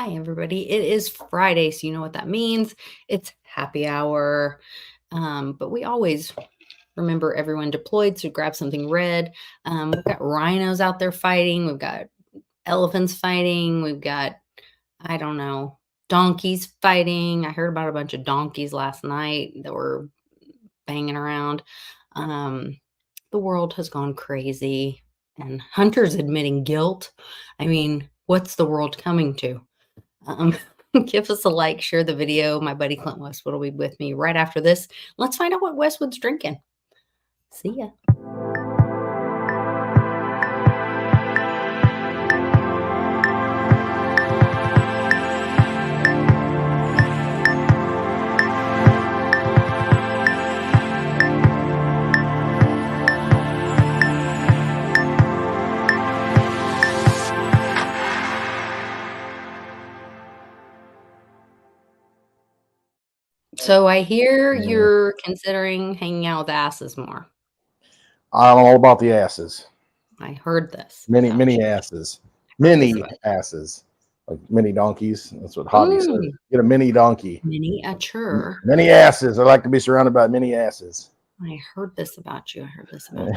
Hi, everybody. It is Friday, so you know what that means. It's happy hour. But we always remember everyone deployed, so grab something red. We've got rhinos out there fighting. We've got elephants fighting. We've got, I don't know, donkeys fighting. I heard about a bunch of donkeys last night that were banging around. Um, the world has gone crazy, and hunters admitting guilt. I mean, what's the world coming to? Um, give us a like, share the video. My buddy Clint Westwood will be with me right after this. Let's find out what Westwood's drinking. See ya. So I hear Yeah. you're considering hanging out with asses more. I'm all about the asses. I heard this Many, about many you. asses. Heard this Many about asses. Like many donkeys. That's what Hobby says. you. Get a mini donkey. Miniature. Many asses. I like to be surrounded by many asses. I heard this about you. I heard this about you.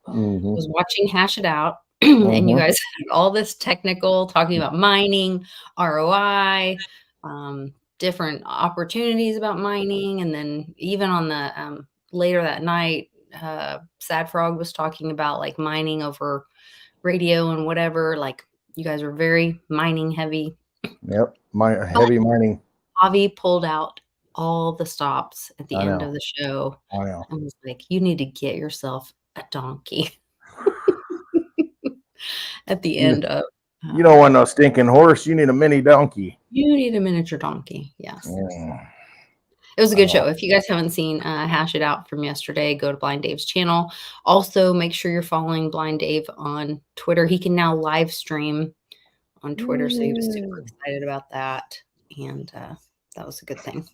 Mm-hmm. Was watching Hash It Out, and you Mm-hmm. guys had all this technical talking about mining, ROI, different opportunities about mining, and then even on the later that night, Sad Frog was talking about like mining over radio and whatever. Like you guys were very mining heavy. Yep. My But heavy mining. Javi pulled out all the stops at the I end know. of the show I know. and was like, "You need to get yourself a donkey." At the You, end of, you don't um, want no stinking horse. You need a mini donkey. you need a miniature donkey. Yes. Mm. It was a good Oh, show. If you guys haven't seen Hash It Out from yesterday, go to Blind Dave's channel. Also, make sure you're following Blind Dave on Twitter. He can now live stream on Twitter, so he was super excited about that. And that was a good thing.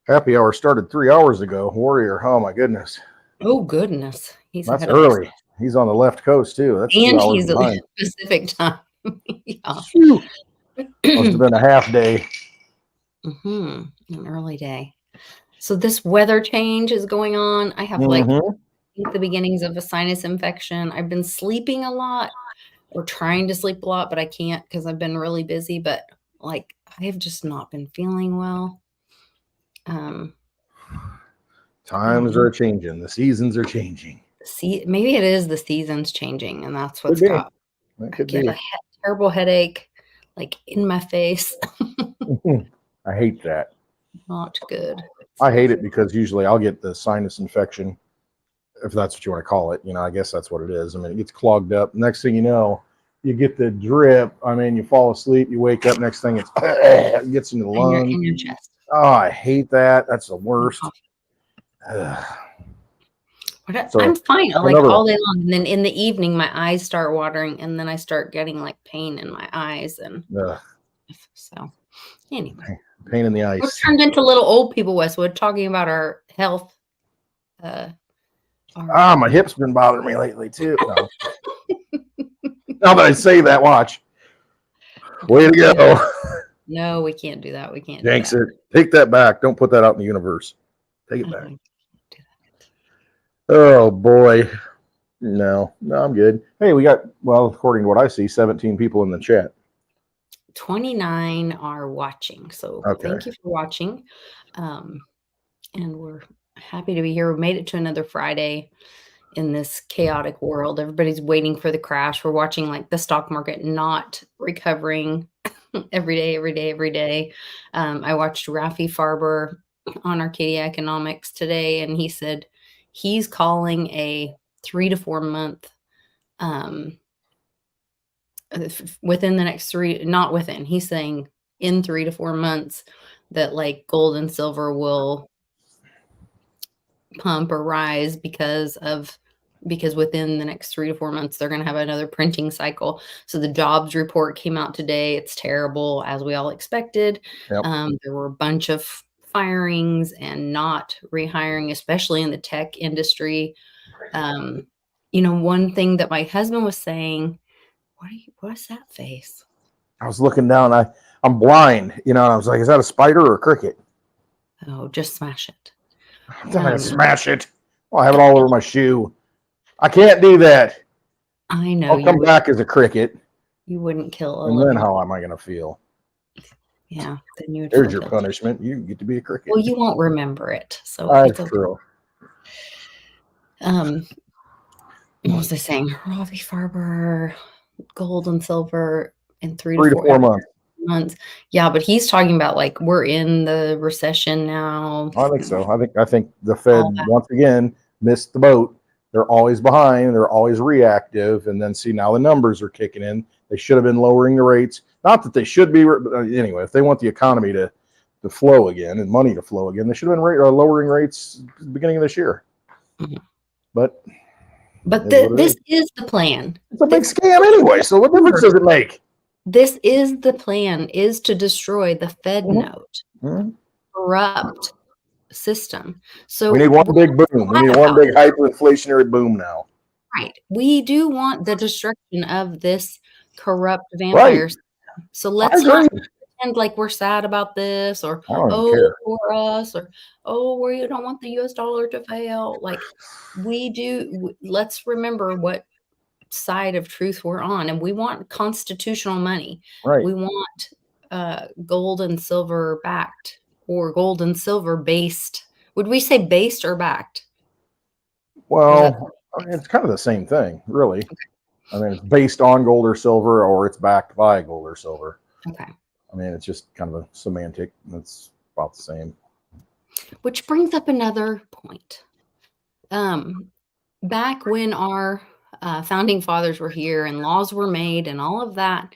happy hour started 3 hours ago. Warrior. Oh my goodness. Oh, goodness. He's That's ahead of us. early. He's on the left coast too. That's And 2 hours he's at behind. Pacific time. Yeah. Phew. Must have been a half day. An early day. So this weather change is going on. I have like the beginnings of a sinus infection. I've been sleeping a lot or trying to sleep a lot, but I can't because I've been really busy. But like I have just not been feeling well. Times are changing. The seasons are changing. See, maybe it is the seasons changing, and that's what's Could be. got. That I could get be. a terrible headache, like in my face. I hate that. Not good. I hate it because usually I'll get the sinus infection, if that's what you want to call it. You know, I guess that's what it is. I mean, it gets clogged up. Next thing you know, you get the drip. I mean, you fall asleep, you wake up, next thing it gets into the lungs. In your chest. Oh, I hate that. That's the worst. So, I'm fine, like all day long, and then in the evening, my eyes start watering, and then I start getting like pain in my eyes, and so anyway, pain in the eyes. We're turned into little old people, Westwood, talking about our health. My hip's been bothering me lately too. No. Now that I say that, watch. Way to go. No, we can't do that. We can't. Jinx it. Take that back. Don't put that out in the universe. Take it back. Oh boy. No, I'm good. Hey, we got, well, according to what I see, 17 people in the chat. 29 are watching. So thank you for watching. And we're happy to be here. We made it to another Friday in this chaotic world. Everybody's waiting for the crash. We're watching like the stock market not recovering every day. I watched Rafi Farber on Arcadia Economics today, and he said he's calling a 3 to 4 month within the next he's saying in 3 to 4 months that like gold and silver will pump or rise because within the next 3 to 4 months they're going to have another printing cycle. So the jobs report came out today. It's terrible, as we all expected. There were a bunch of firings and not rehiring, especially in the tech industry. One thing that my husband was saying, what is that face? I was looking down. I'm blind, and I was like, is that a spider or a cricket? Oh, just smash it. I'm not gonna smash it. Well, I have it all over my shoe. I can't do that. I know. I'll come back as a cricket. You wouldn't kill a and then how am I gonna feel? Yeah, then you would. There's your punishment. You get to be a cricket. Well, you won't remember it, so that's true. What was I saying? Ravi Farber, gold and silver in 3 to 4 months. Yeah, but he's talking about like we're in the recession now. I think so. I think the Fed once again missed the boat. They're always behind. They're always reactive, and then see now the numbers are kicking in. They should have been lowering the rates. Not that they should be. Anyway, if they want the economy to flow again and money to flow again, they should have been lowering rates at the beginning of this year. Mm-hmm. But this is the plan. It's a big scam anyway. So what difference does it make? This is the plan: is to destroy the Fed note, corrupt system. So we need one big boom. We need one big hyperinflationary boom now. Right. We do want the destruction of this corrupt vampire system. So let's not pretend like we're sad about this, or for us, or we don't want the US dollar to fail. Like we do. Let's remember what side of truth we're on, and we want constitutional money. Right. We want gold and silver backed, or gold and silver based. Would we say based or backed? Well, it's kind of the same thing, really. Okay. I mean, it's based on gold or silver, or it's backed by gold or silver. Okay. I mean, it's just kind of a semantic. It's about the same. Which brings up another point. Back when our founding fathers were here and laws were made and all of that,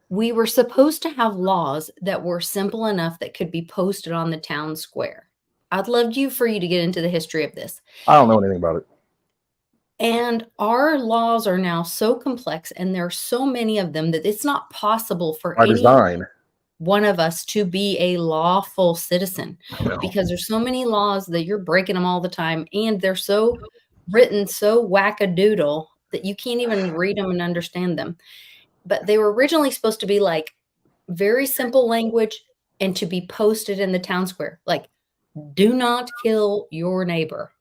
we were supposed to have laws that were simple enough that could be posted on the town square. I'd love for you to get into the history of this. I don't know anything about it. And our laws are now so complex, and there are so many of them that it's not possible for any one of us to be a lawful citizen, because there's so many laws that you're breaking them all the time, and they're so written so wackadoodle that you can't even read them and understand them. But they were originally supposed to be like very simple language and to be posted in the town square, like, do not kill your neighbor.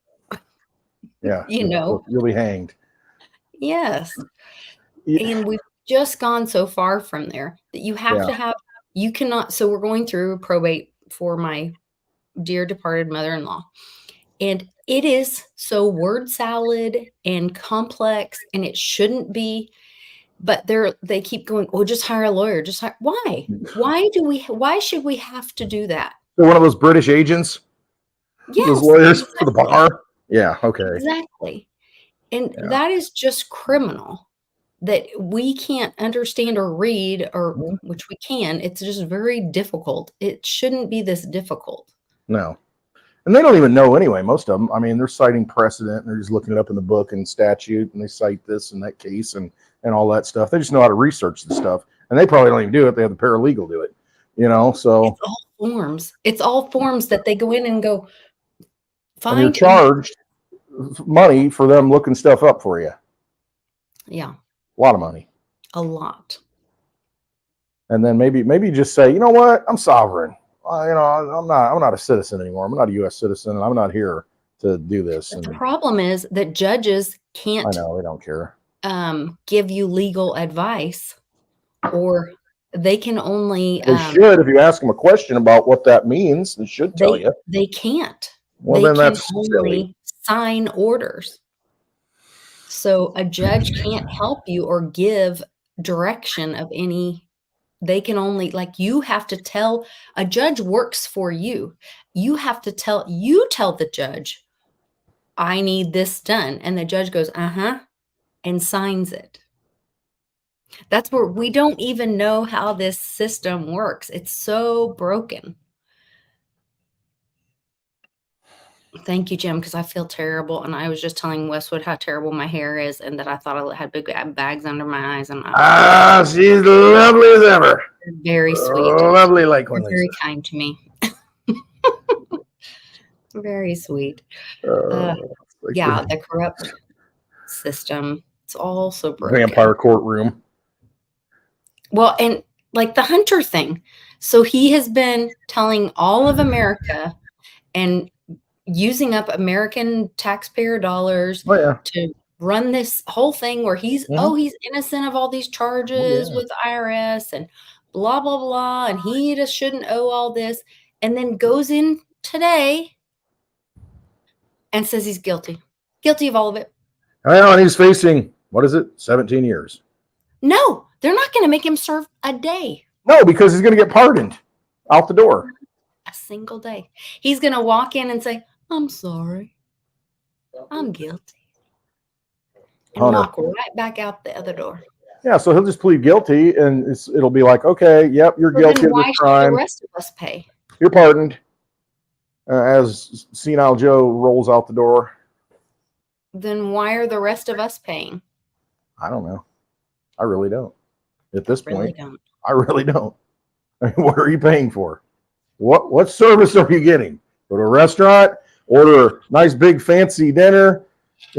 Yeah. You'll be hanged. Yes. Yeah. And we've just gone so far from there that you have to have, you cannot. So we're going through probate for my dear departed mother-in-law. And it is so word salad and complex, and it shouldn't be. But they keep going, oh, just hire a lawyer. Just hire. Why? Why should we have to do that? They're one of those British agents? Yes. Those lawyers for the bar? Yeah, okay. Exactly. And that is just criminal, that we can't understand or read, or which we can. It's just very difficult. It shouldn't be this difficult. No. And they don't even know anyway, most of them. I mean, they're citing precedent, and they're just looking it up in the book and statute, and they cite this and that case and all that stuff. They just know how to research the stuff. And they probably don't even do it. They have the paralegal do it, so. It's all forms. It's all forms that they go in and go, fine. And you're charged money for them looking stuff up for you. Yeah. A lot of money. A lot. And then maybe just say, you know what? I'm sovereign. I'm not a citizen anymore. I'm not a U.S. citizen, and I'm not here to do this. The problem is that judges can't. I know, they don't care. Give you legal advice, or they can only. They should, if you ask them a question about what that means, they should tell you. They can't. Well, then that's only sign orders. So a judge can't help you or give direction of any. They can only, you have to tell, a judge works for you. You have to tell the judge, I need this done. And the judge goes, and signs it. That's where we don't even know how this system works. It's so broken. Thank you, Jim, because I feel terrible. And I was just telling Westwood how terrible my hair is, and that I thought I had big bags under my eyes. And she's lovely as ever. Very sweet. Lovely like one. Very kind to me. Very sweet. The corrupt system. It's all so broken. Vampire courtroom. Well, and like the Hunter thing. So he has been telling all of America and using up American taxpayer dollars Oh yeah. to run this whole thing where he's Mhm. he's innocent of all these Oh charges yeah. with IRS and blah blah blah, and he just shouldn't owe all this, and then goes in today and says he's guilty of all of it. I know, and he's facing, what is it, 17 years. No, they're not going to make him serve a day. No, because he's going to get pardoned out the door. A single day. He's going to walk in and say, I'm sorry. I'm guilty. And Hunter. walk right back out the other door. Yeah, so he'll just plead guilty, and it'll be like, okay, yep, you're So guilty then of why this should the crime. rest of us pay? You're pardoned. As Senile Joe rolls out the door. Then why are the rest of us paying? I don't know. I really don't. At this Really point, don't. I really don't. I mean, what are you paying for? What service are you getting? Go to a restaurant, order a nice big fancy dinner,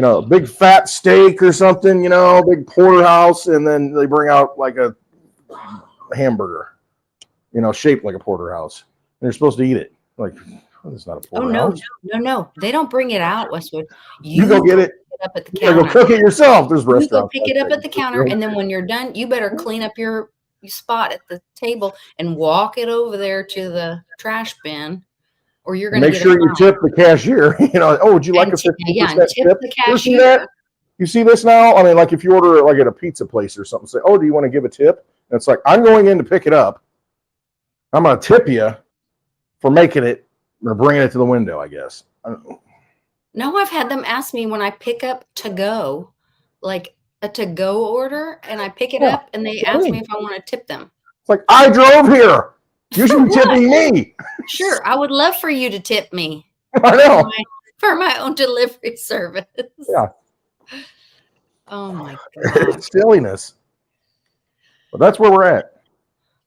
a big fat steak or something, big porterhouse, and then they bring out like a hamburger, shaped like a porterhouse. And you're supposed to eat it. Like, it's not a porterhouse. No. They don't bring it out, Westwood. You go get it. Up at the You gotta counter. go cook it yourself. There's You go restaurants. pick it up at the counter, and then when you're done, you better clean up your spot at the table and walk it over there to the trash bin, or you're going to make sure you tip the cashier. Would you like a 50% tip? the You see cashier. that? You see this now? I mean, like if you order like at a pizza place or something, say, "Oh, do you want to give a tip?" And it's like, I'm going in to pick it up. I'm going to tip you for making it or bringing it to the window, I guess. No, I've had them ask me when I pick up to go, like a to go order, and I pick it up, and they ask me if I want to tip them. It's like, I drove here. You should be tipping me. Sure, I would love for you to tip me. I know. For my own delivery service. Yeah. Oh my God. It's silliness. But that's where we're at.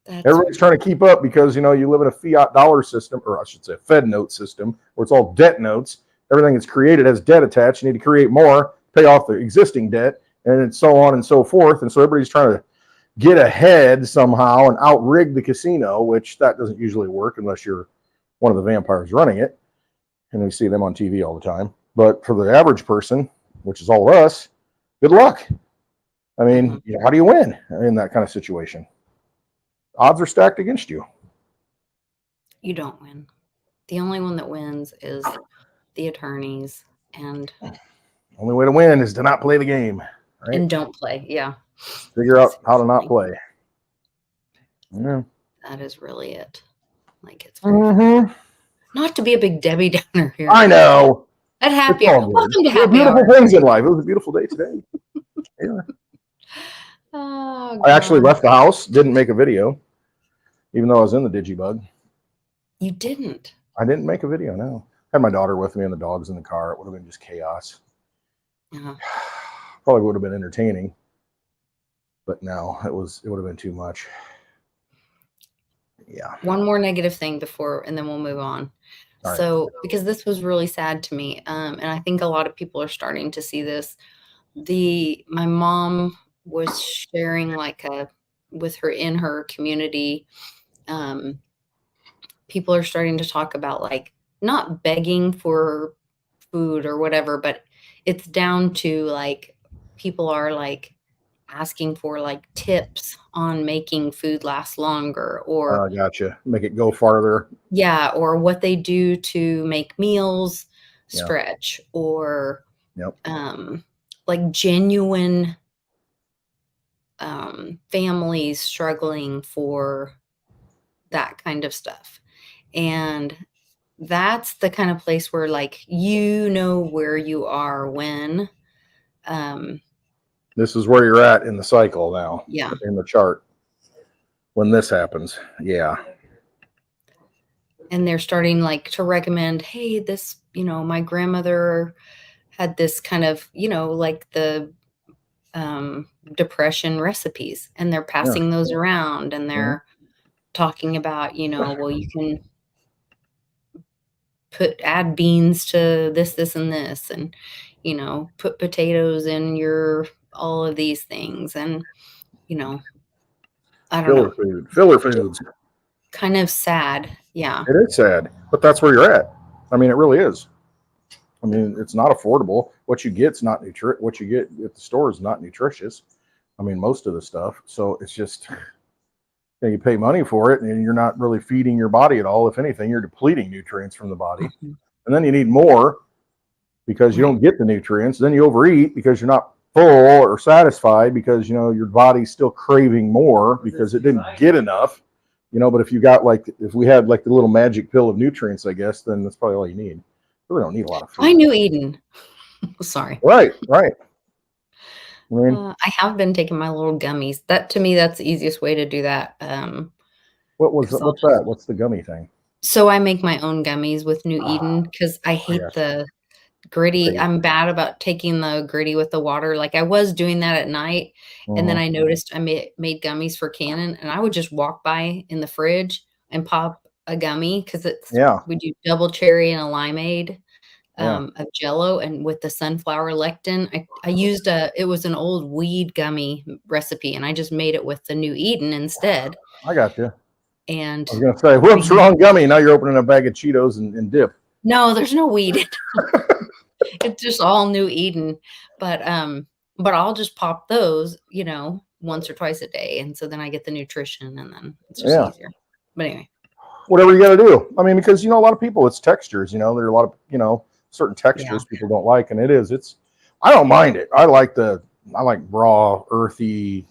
Everybody's trying to keep up because, you live in a fiat dollar system, or I should say a Fed note system, where it's all debt notes. Everything that's created has debt attached. You need to create more, pay off the existing debt, and so on and so forth. And so everybody's trying to get ahead somehow and outrig the casino, which that doesn't usually work unless you're one of the vampires running it. And we see them on TV all the time. But for the average person, which is all of us, good luck. I mean, how do you win in that kind of situation? Odds are stacked against you. You don't win. The only one that wins is the attorneys, and only way to win is to not play the game, right? And don't play. Yeah. Figure out how to not play. Yeah. That is really it. Like it's not to be a big Debbie Downer here. I know. At happy hour. Welcome to happy beautiful hour. things in life. It was a beautiful day today. Yeah. Oh, I actually left the house, didn't make a video, even though I was in the Digibug. You didn't? I didn't make a video, no. I had my daughter with me and the dogs in the car. It would have been just chaos. Probably would have been entertaining. But no, it would have been too much. Yeah. One more negative thing and then we'll move on. Right. So, because this was really sad to me, and I think a lot of people are starting to see this. My mom was sharing with her in her community. People are starting to talk about not begging for food or whatever, but it's down to people are asking for tips on making food last longer, or gotcha, make it go farther. Yeah, or what they do to make meals stretch, or genuine families struggling for that kind of stuff. And that's the kind of place where where you are when this is where you're at in the cycle now. Yeah. In the chart. When this happens. Yeah. And they're starting to recommend, hey, this, my grandmother had this kind of, the depression recipes, and they're passing those around, and they're talking about, well, you can add beans to this and this, and, put potatoes in all of these things. And, I don't know. Filler foods. Kind of sad. Yeah. It is sad, but that's where you're at. I mean, it really is. I mean, it's not affordable. What you get's not what you get at the store is not nutritious. I mean, most of the stuff. So it's just you pay money for it, and you're not really feeding your body at all. If anything, you're depleting nutrients from the body, and then you need more because you don't get the nutrients. Then you overeat because you're not full or satisfied because your body's still craving more because it didn't get enough. But if you got if we had the little magic pill of nutrients, I guess, then that's probably all you need. Really don't need a lot of food. I knew Eden. Sorry. Right. I mean, I have been taking my little gummies. That to me, that's the easiest way to do that. what's that? What's the gummy thing? So I make my own gummies with New Eden because I hate the gritty. I'm bad about taking the gritty with the water. Like I was doing that at night, and then I noticed I made gummies for Cannon, and I would just walk by in the fridge and pop a gummy because we do double cherry and a limeade of Jello, and with the sunflower lectin, I used it was an old weed gummy recipe, and I just made it with the New Eden instead. I got you. And I was gonna say, whoops, wrong gummy. Now you're opening a bag of Cheetos and dip. No, there's no weed. It's just all New Eden, but I'll just pop those, once or twice a day, and so then I get the nutrition, and then it's just easier. But anyway, whatever you got to do. I mean, because a lot of people, it's textures. There are a lot of certain textures people don't like, and I don't mind it. I like raw, earthy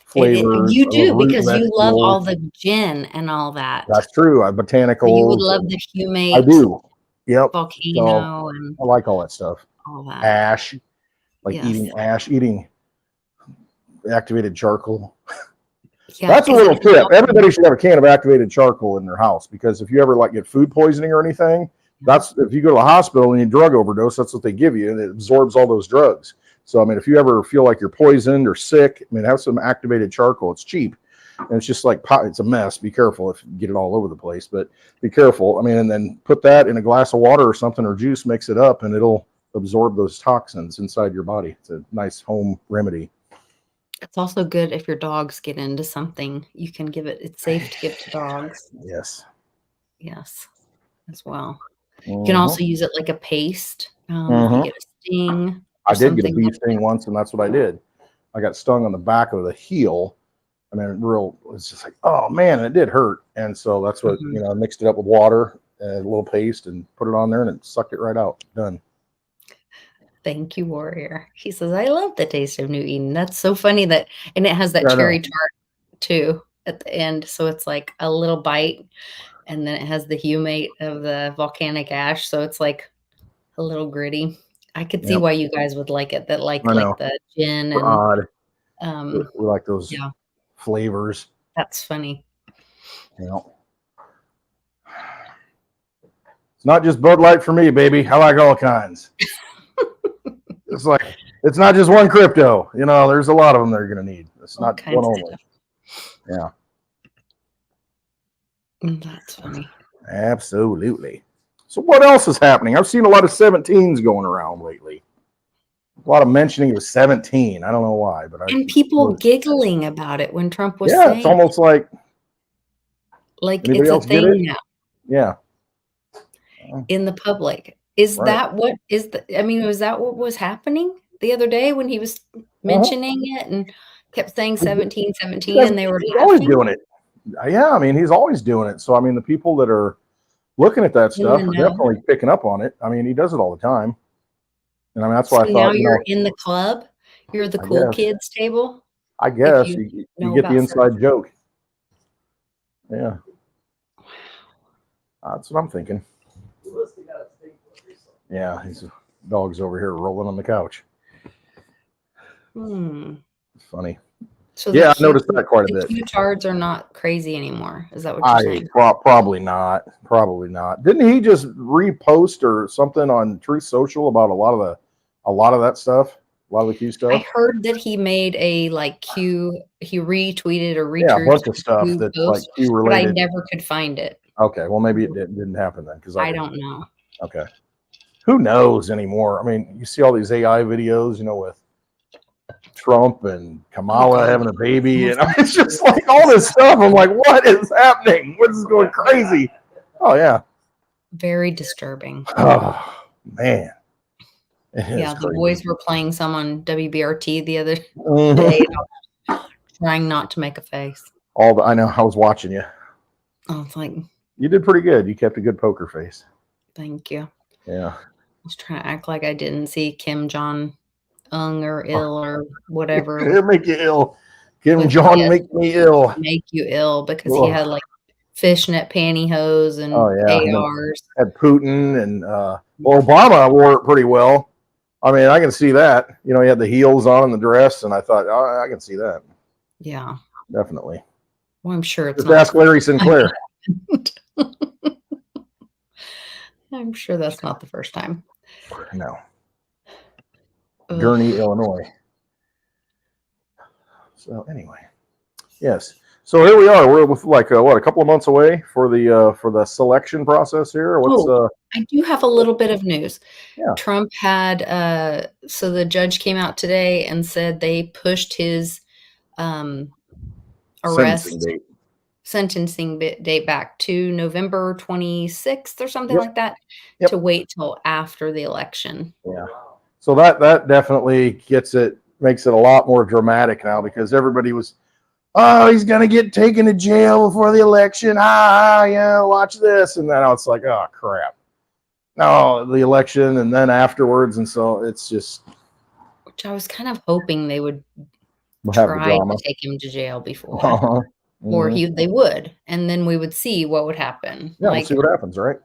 flavors. You do because you love all the gin and all that. That's true. Botanicals. You would love the humate. I do. Yep. Volcano and I like all that stuff. All that. Ash, eating activated charcoal. Yeah, that's a little tip. Everybody should have a can of activated charcoal in their house because if you ever get food poisoning or anything, that's if you go to the hospital and you drug overdose, that's what they give you, and it absorbs all those drugs. So I mean, if you ever feel like you're poisoned or sick, have some activated charcoal. It's cheap. And it's just it's a mess. Be careful if you get it all over the place, but be careful. And then put that in a glass of water or something or juice, mix it up, and it'll absorb those toxins inside your body. It's a nice home remedy. It's also good if your dogs get into something. You can give it. It's safe to give to dogs. Yes, as well. You can also use it like a paste. If you get a sting. I did get a bee sting once, and that's what I did. I got stung on the back of the heel. It's just like, oh man, and it did hurt. And so that's what, I mixed it up with water and a little paste and put it on there, and it sucked it right out. Done. Thank you, Warrior. He says, I love the taste of New Eden. That's so funny and it has that cherry tart too at the end. So it's like a little bite, and then it has the humate of the volcanic ash. So it's like a little gritty. I could see why you guys would like it. That like the gin and we like those flavors. That's funny. It's not just Bud Light for me, baby. I like all kinds. It's not just one crypto. There's a lot of them they're going to need. It's not one only. Yeah. That's funny. Absolutely. So what else is happening? I've seen a lot of 17s going around lately. A lot of mentioning of 17. I don't know why, but people giggling about it when Trump was saying. It's almost like it's a thing now. Yeah. In the public. Is that what is was that what was happening the other day when he was mentioning it and kept saying 17, and they were he's always doing it. Yeah, he's always doing it. So the people that are looking at that stuff are definitely picking up on it. He does it all the time. And that's why I thought. Now you're in the club. You're the cool kids table. I guess you get the inside joke. Yeah, that's what I'm thinking. Yeah, his dog's over here rolling on the couch. It's funny. So I noticed that quite a bit. The Q-tards are not crazy anymore. Is that what you're saying? Probably not. Probably not. Didn't he just repost or something on Truth Social about a lot of that stuff? A lot of the Q stuff. I heard that he made a Q. He retweeted or retweeted a bunch of stuff that's post, Q related. But I never could find it. Okay, well maybe it didn't happen then because I don't know. Okay, who knows anymore? You see all these AI videos, with Trump and Kamala God. having a baby, and it's just like all this stuff. I'm like, what is happening? What is going crazy? Oh yeah. Very disturbing. Oh man. Yeah, the boys were playing some on WBRT the other Mhm. day, trying not to make a face. I know. I was watching you. I was like, You did pretty good. You kept a good poker face. thank you. Yeah. I was trying to act like I didn't see Kim Jong Un or ill or whatever. It'll make you ill. Kim With Jong yes. make me ill. Make you ill because he had Ugh. like fishnet pantyhose and Oh yeah. And then ARs. had Putin and well, Obama wore it pretty well. I mean, I can see that. You know, he had the heels on and the dress, and I thought, oh, I can see that. Yeah. Definitely. Well, I'm sure it's Just not. ask Larry Sinclair. I'm sure that's not the first time. No. Ugh. Gurney, Illinois. So anyway, yes. So here we are. We're with like what, a couple of months away for the selection process here. What's I do have a little bit of news. Yeah. Trump had so the judge came out today and said they pushed his arrest sentencing date back to November 26th or something like that to wait till after the election. Yeah. So that definitely makes it a lot more dramatic now because everybody was, oh, he's gonna get taken to jail before the election. Yeah, watch this. And then it's like, oh crap. No, the election and then afterwards, and so it's just, which I was kind of hoping they would have try to take him to jail before. Mm-hmm. Or they would, and then we would see what would happen. Yeah, we'll see what happens, right?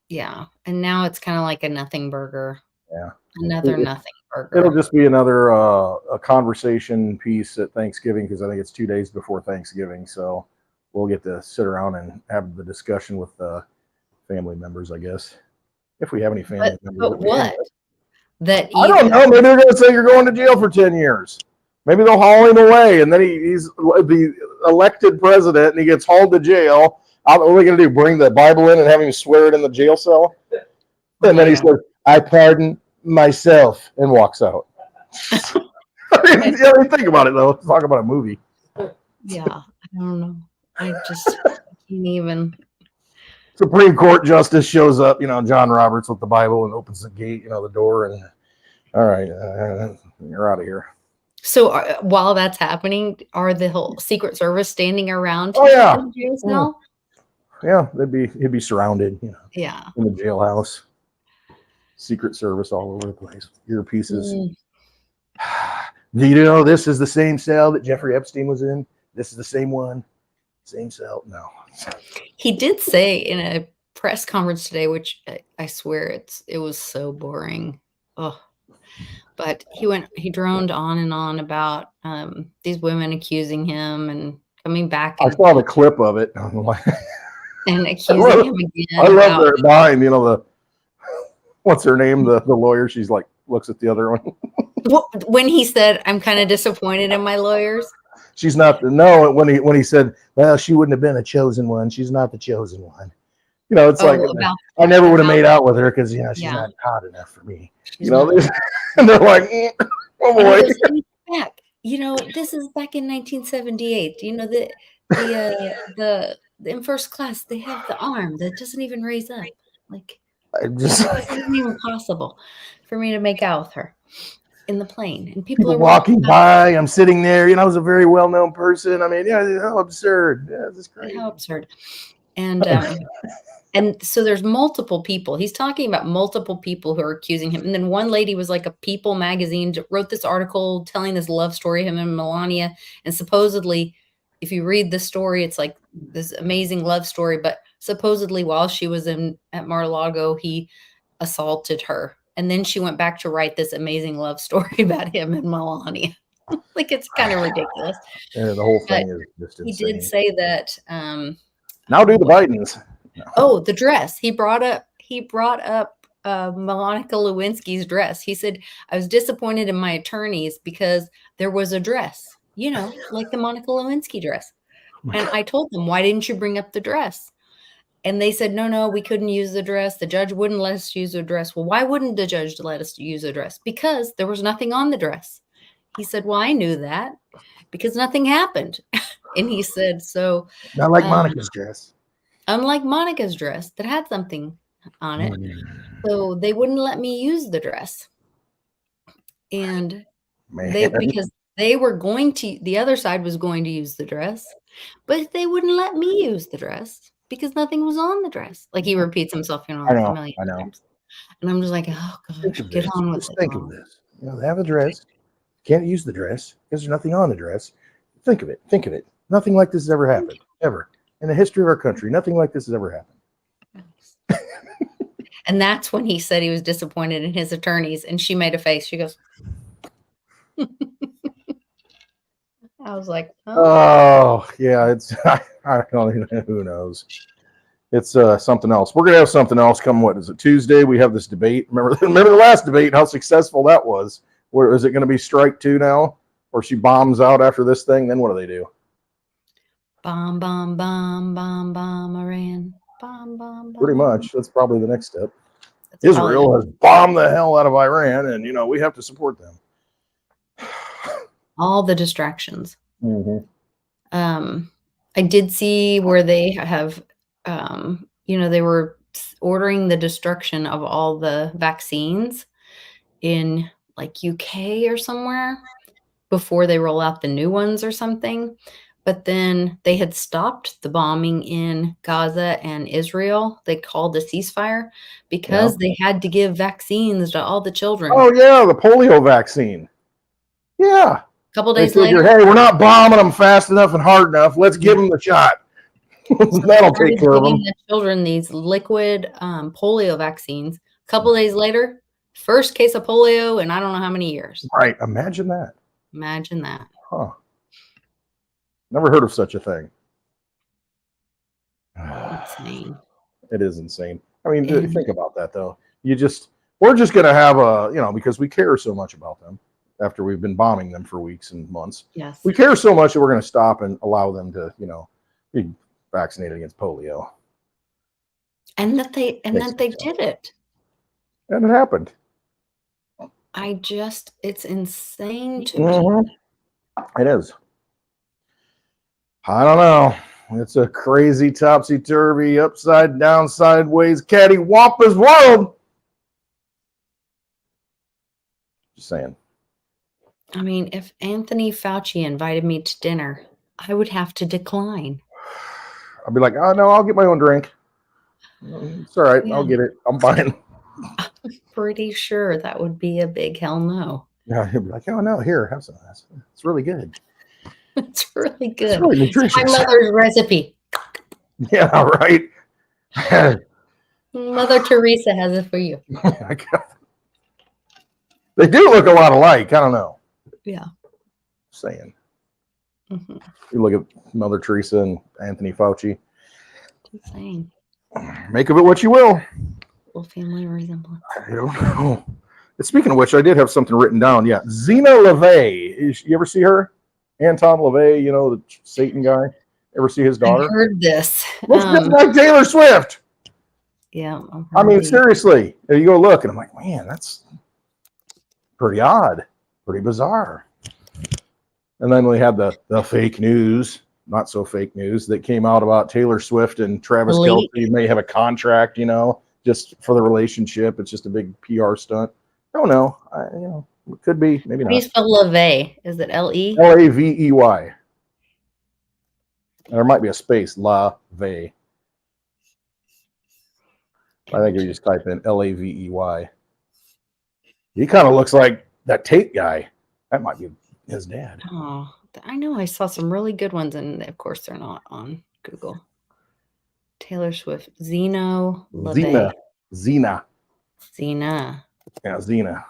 Yeah, and now it's kind of like a nothing burger. Yeah, another nothing burger. It'll just be another a conversation piece at Thanksgiving because I think it's 2 days before Thanksgiving, so we'll get to sit around and have the discussion with family members, I guess, if we have any family members. But what? That I don't know. Maybe they're going to say you're going to jail for 10 years. Maybe they'll haul him away, and then he's the elected president, and he gets hauled to jail. What are they going to do? Bring the Bible in and have him swear it in the jail cell? And then he says, "I pardon myself," and walks out. I mean, think about it, though. Talk about a movie. Yeah, I don't know. I just can't even. Supreme Court justice shows up, John Roberts with the Bible and opens the gate, the door, and all right, you're out of here. So while that's happening, are the whole Secret Service standing around? Oh yeah, yeah, he'd be surrounded, yeah, in the jailhouse. Secret Service all over the place, earpieces. Do you know this is the same cell that Jeffrey Epstein was in? This is the same one, same cell. No, he did say in a press conference today, which I swear it was so boring. Oh. But he droned on and on about these women accusing him and coming back. I saw the clip of it. And accusing him again. I love their line, what's her name? The lawyer, she's like, looks at the other one. When he said, "I'm kind of disappointed in my lawyers." She's not when he said, well, she wouldn't have been a chosen one. She's not the chosen one. It's like, I never would have made out with her because, she's not hot enough for me. And they're like, oh boy. Back. This is back in 1978. The in first class, they have the arm that doesn't even raise up. Like, it isn't even possible for me to make out with her in the plane. And people are walking by. I'm sitting there. I was a very well-known person. I mean, how absurd. Yeah, this is crazy. How absurd. And and so there's multiple people. He's talking about multiple people who are accusing him. And then one lady was like a People magazine, wrote this article telling this love story, him and Melania. And supposedly, if you read the story, it's like this amazing love story. But supposedly while she was at Mar-a-Lago, he assaulted her. And then she went back to write this amazing love story about him and Melania. Like, it's kind of ridiculous. Yeah, the whole thing is just insane. He did say that. Now do the Bidens. Oh, the dress. He brought up Monica Lewinsky's dress. He said, "I was disappointed in my attorneys because there was a dress, like the Monica Lewinsky dress." And I told them, "Why didn't you bring up the dress?" And they said, no, we couldn't use the dress. The judge wouldn't let us use the dress. Well, why wouldn't the judge let us use the dress? Because there was nothing on the dress. He said, well, I knew that because nothing happened. And he said, so Not like um, Monica's dress. unlike Monica's dress that had something on it, so they wouldn't let me use the dress. And Man, because they were going to, the other side was going to use the dress, but they wouldn't let me use the dress because nothing was on the dress. Like he repeats himself, I like a know, million I know. times. And I'm just like, oh Think gosh, of get this. on with Just it. think of Mom. this. They have a dress. Can't use the dress because there's nothing on the dress. Think of it. Think of it. Nothing like this has ever happened. Ever. In the history of our country, nothing like this has ever happened. And that's when he said he was disappointed in his attorneys. And she made a face. She goes, I was like, Oh, yeah. It's, I don't even know. Who knows? It's something else. We're going to have something else come. What is it? Tuesday. We have this debate. Remember the last debate, how successful that was. Where is it going to be strike 2 now? Or she bombs out after this thing? Then what do they do? bomb, bomb, bomb, bomb, bomb, Iran. Bomb, bomb, bomb. Pretty much. That's probably the next step. That's Israel has bombed the hell out of Iran, and we have to support them. all the distractions. Mm-hmm. I did see where they have, they were ordering the destruction of all the vaccines in like UK or somewhere before they roll out the new ones or something. But then they had stopped the bombing in Gaza and Israel. They called a ceasefire because they had to give vaccines to all the children. Oh, yeah, the polio vaccine. Yeah. A couple They days figure, later, hey, we're not bombing them fast enough and hard enough. Let's give them the shot. That'll take care of them. the children these liquid polio vaccines. A couple days later, first case of polio in I don't know how many years. Right. Imagine that. Imagine that. Huh. Never heard of such a thing. Insane. It is insane. I mean, think about that, though. We're just going to have because we care so much about them after we've been bombing them for weeks and months. Yes. We care so much that we're going to stop and allow them to, be vaccinated against polio. And that they did it. And it happened. It's insane to me. It is. I don't know. It's a crazy topsy-turvy, upside down, sideways, cattywampus world. Just saying. I mean, if Anthony Fauci invited me to dinner, I would have to decline. I'll be like, oh, no, I'll get my own drink. It's all right. Yeah. I'll get it. I'm fine. I'm pretty sure that would be a big hell no. Yeah, he'll be like, oh, no, here, have some of this. It's really good. It's really good. It's really nutritious. It's my mother's recipe. Yeah, right. Mother Teresa has it for you. They do look a lot alike. I don't know. Yeah. Saying. Mm-hmm. You look at Mother Teresa and Anthony Fauci. Insane. Make of it what you will. Little family resemblance. I don't know. Speaking of which, I did have something written down. Yeah, Zena LaVey. You ever see her? Anton LaVey, the Satan guy. Ever see his daughter? I heard this. Looks just like Taylor Swift. Yeah. I mean, seriously. You go look, and I'm like, man, that's pretty odd, pretty bizarre. And then we had the fake news, not so fake news, that came out about Taylor Swift and Travis Kelce may have a contract, just for the relationship. It's just a big PR stunt. I don't know. It could be, maybe not. How do you spell LaVey? Is it L-E? Lavey. There might be a space, LaVey. I think if you just type in Lavey. He kind of looks like that Tate guy. That might be his dad. Oh, I know. I saw some really good ones, and of course, they're not on Google. Taylor Swift, Zena LaVey. Zena. Yeah, Zena.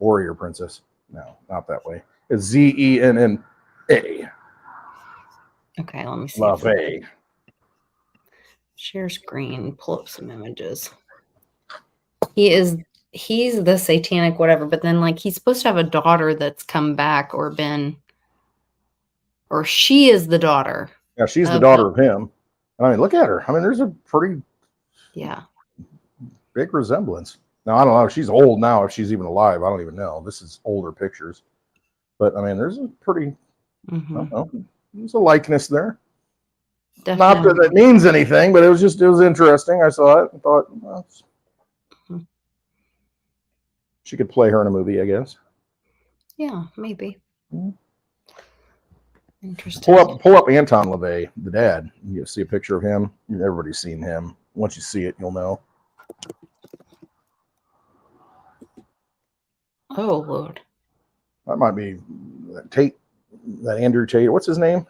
Warrior Princess. No, not that way. It's Zenna. Okay, let me see. LaVey. Share screen. Pull up some images. He's the satanic whatever, but then he's supposed to have a daughter that's come back or she is the daughter. Yeah, she's the daughter of him. I mean, look at her. I mean, there's a pretty big resemblance. Now, I don't know. She's old now, if she's even alive. I don't even know. This is older pictures. But I mean, there's a pretty, I Mhm. don't know, there's a likeness there. Not that Definitely. it means anything, but it was interesting. I saw it and thought, well, Mhm. she could play her in a movie, I guess. Yeah, maybe. Mhm. Interesting. Pull up Anton LaVey, the dad. You see a picture of him. Everybody's seen him. Once you see it, you'll know. Oh Lord. That might be that Tate, that Andrew Tate. What's his name?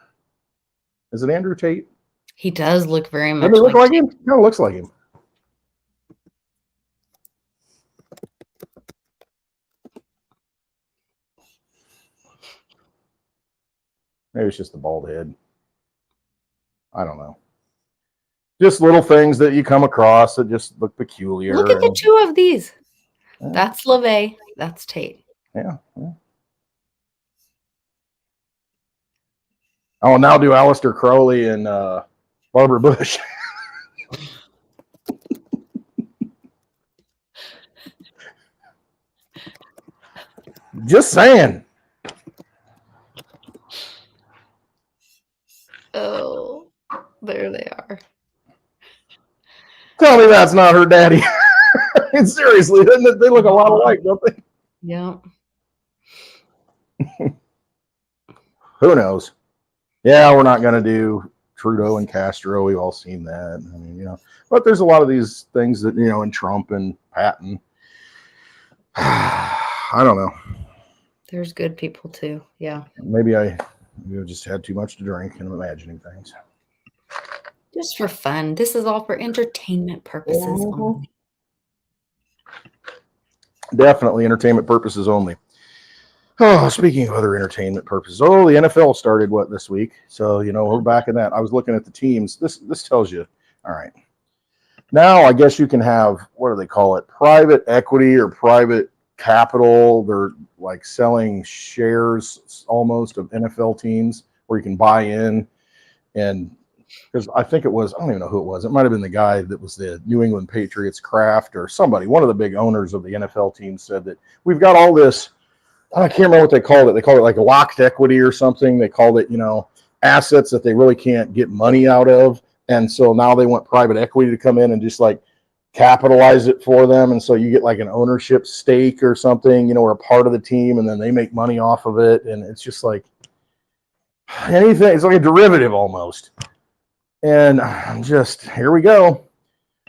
Is it Andrew Tate? He does look very Doesn't much he look like like him? No, it looks like him. Maybe it's just the bald head. I don't know. Just little things that you come across that just look peculiar. Look at the two of these. Yeah. That's LaVey. That's Tate. Yeah. Oh, now do Aleister Crowley and Barbara Bush. Just saying. Oh, there they are. Tell me that's not her daddy. Seriously, they look a lot alike, don't they? Yeah. Who knows? Yeah, we're not going to do Trudeau and Castro. We've all seen that. I mean, but there's a lot of these things that, in Trump and Patton. I don't know. There's good people too. Yeah. Maybe I just had too much to drink and I'm imagining things. Just for fun. This is all for entertainment purposes only. Definitely entertainment purposes only. Oh, speaking of other entertainment purposes, the NFL started this week? So, we're back in that. I was looking at the teams. This tells you, all right. Now, I guess you can have, what do they call it? Private equity or private capital. They're like selling shares almost of NFL teams where you can buy in. And because I think I don't even know who it was. It might have been the guy that was the New England Patriots Kraft or somebody. One of the big owners of the NFL team said that we've got all this. I can't remember what they called it. They called it like locked equity or something. They called it, assets that they really can't get money out of. And so now they want private equity to come in and just like capitalize it for them. And so you get like an ownership stake or something, or a part of the team, and then they make money off of it. And it's just like anything. It's like a derivative almost. And here we go.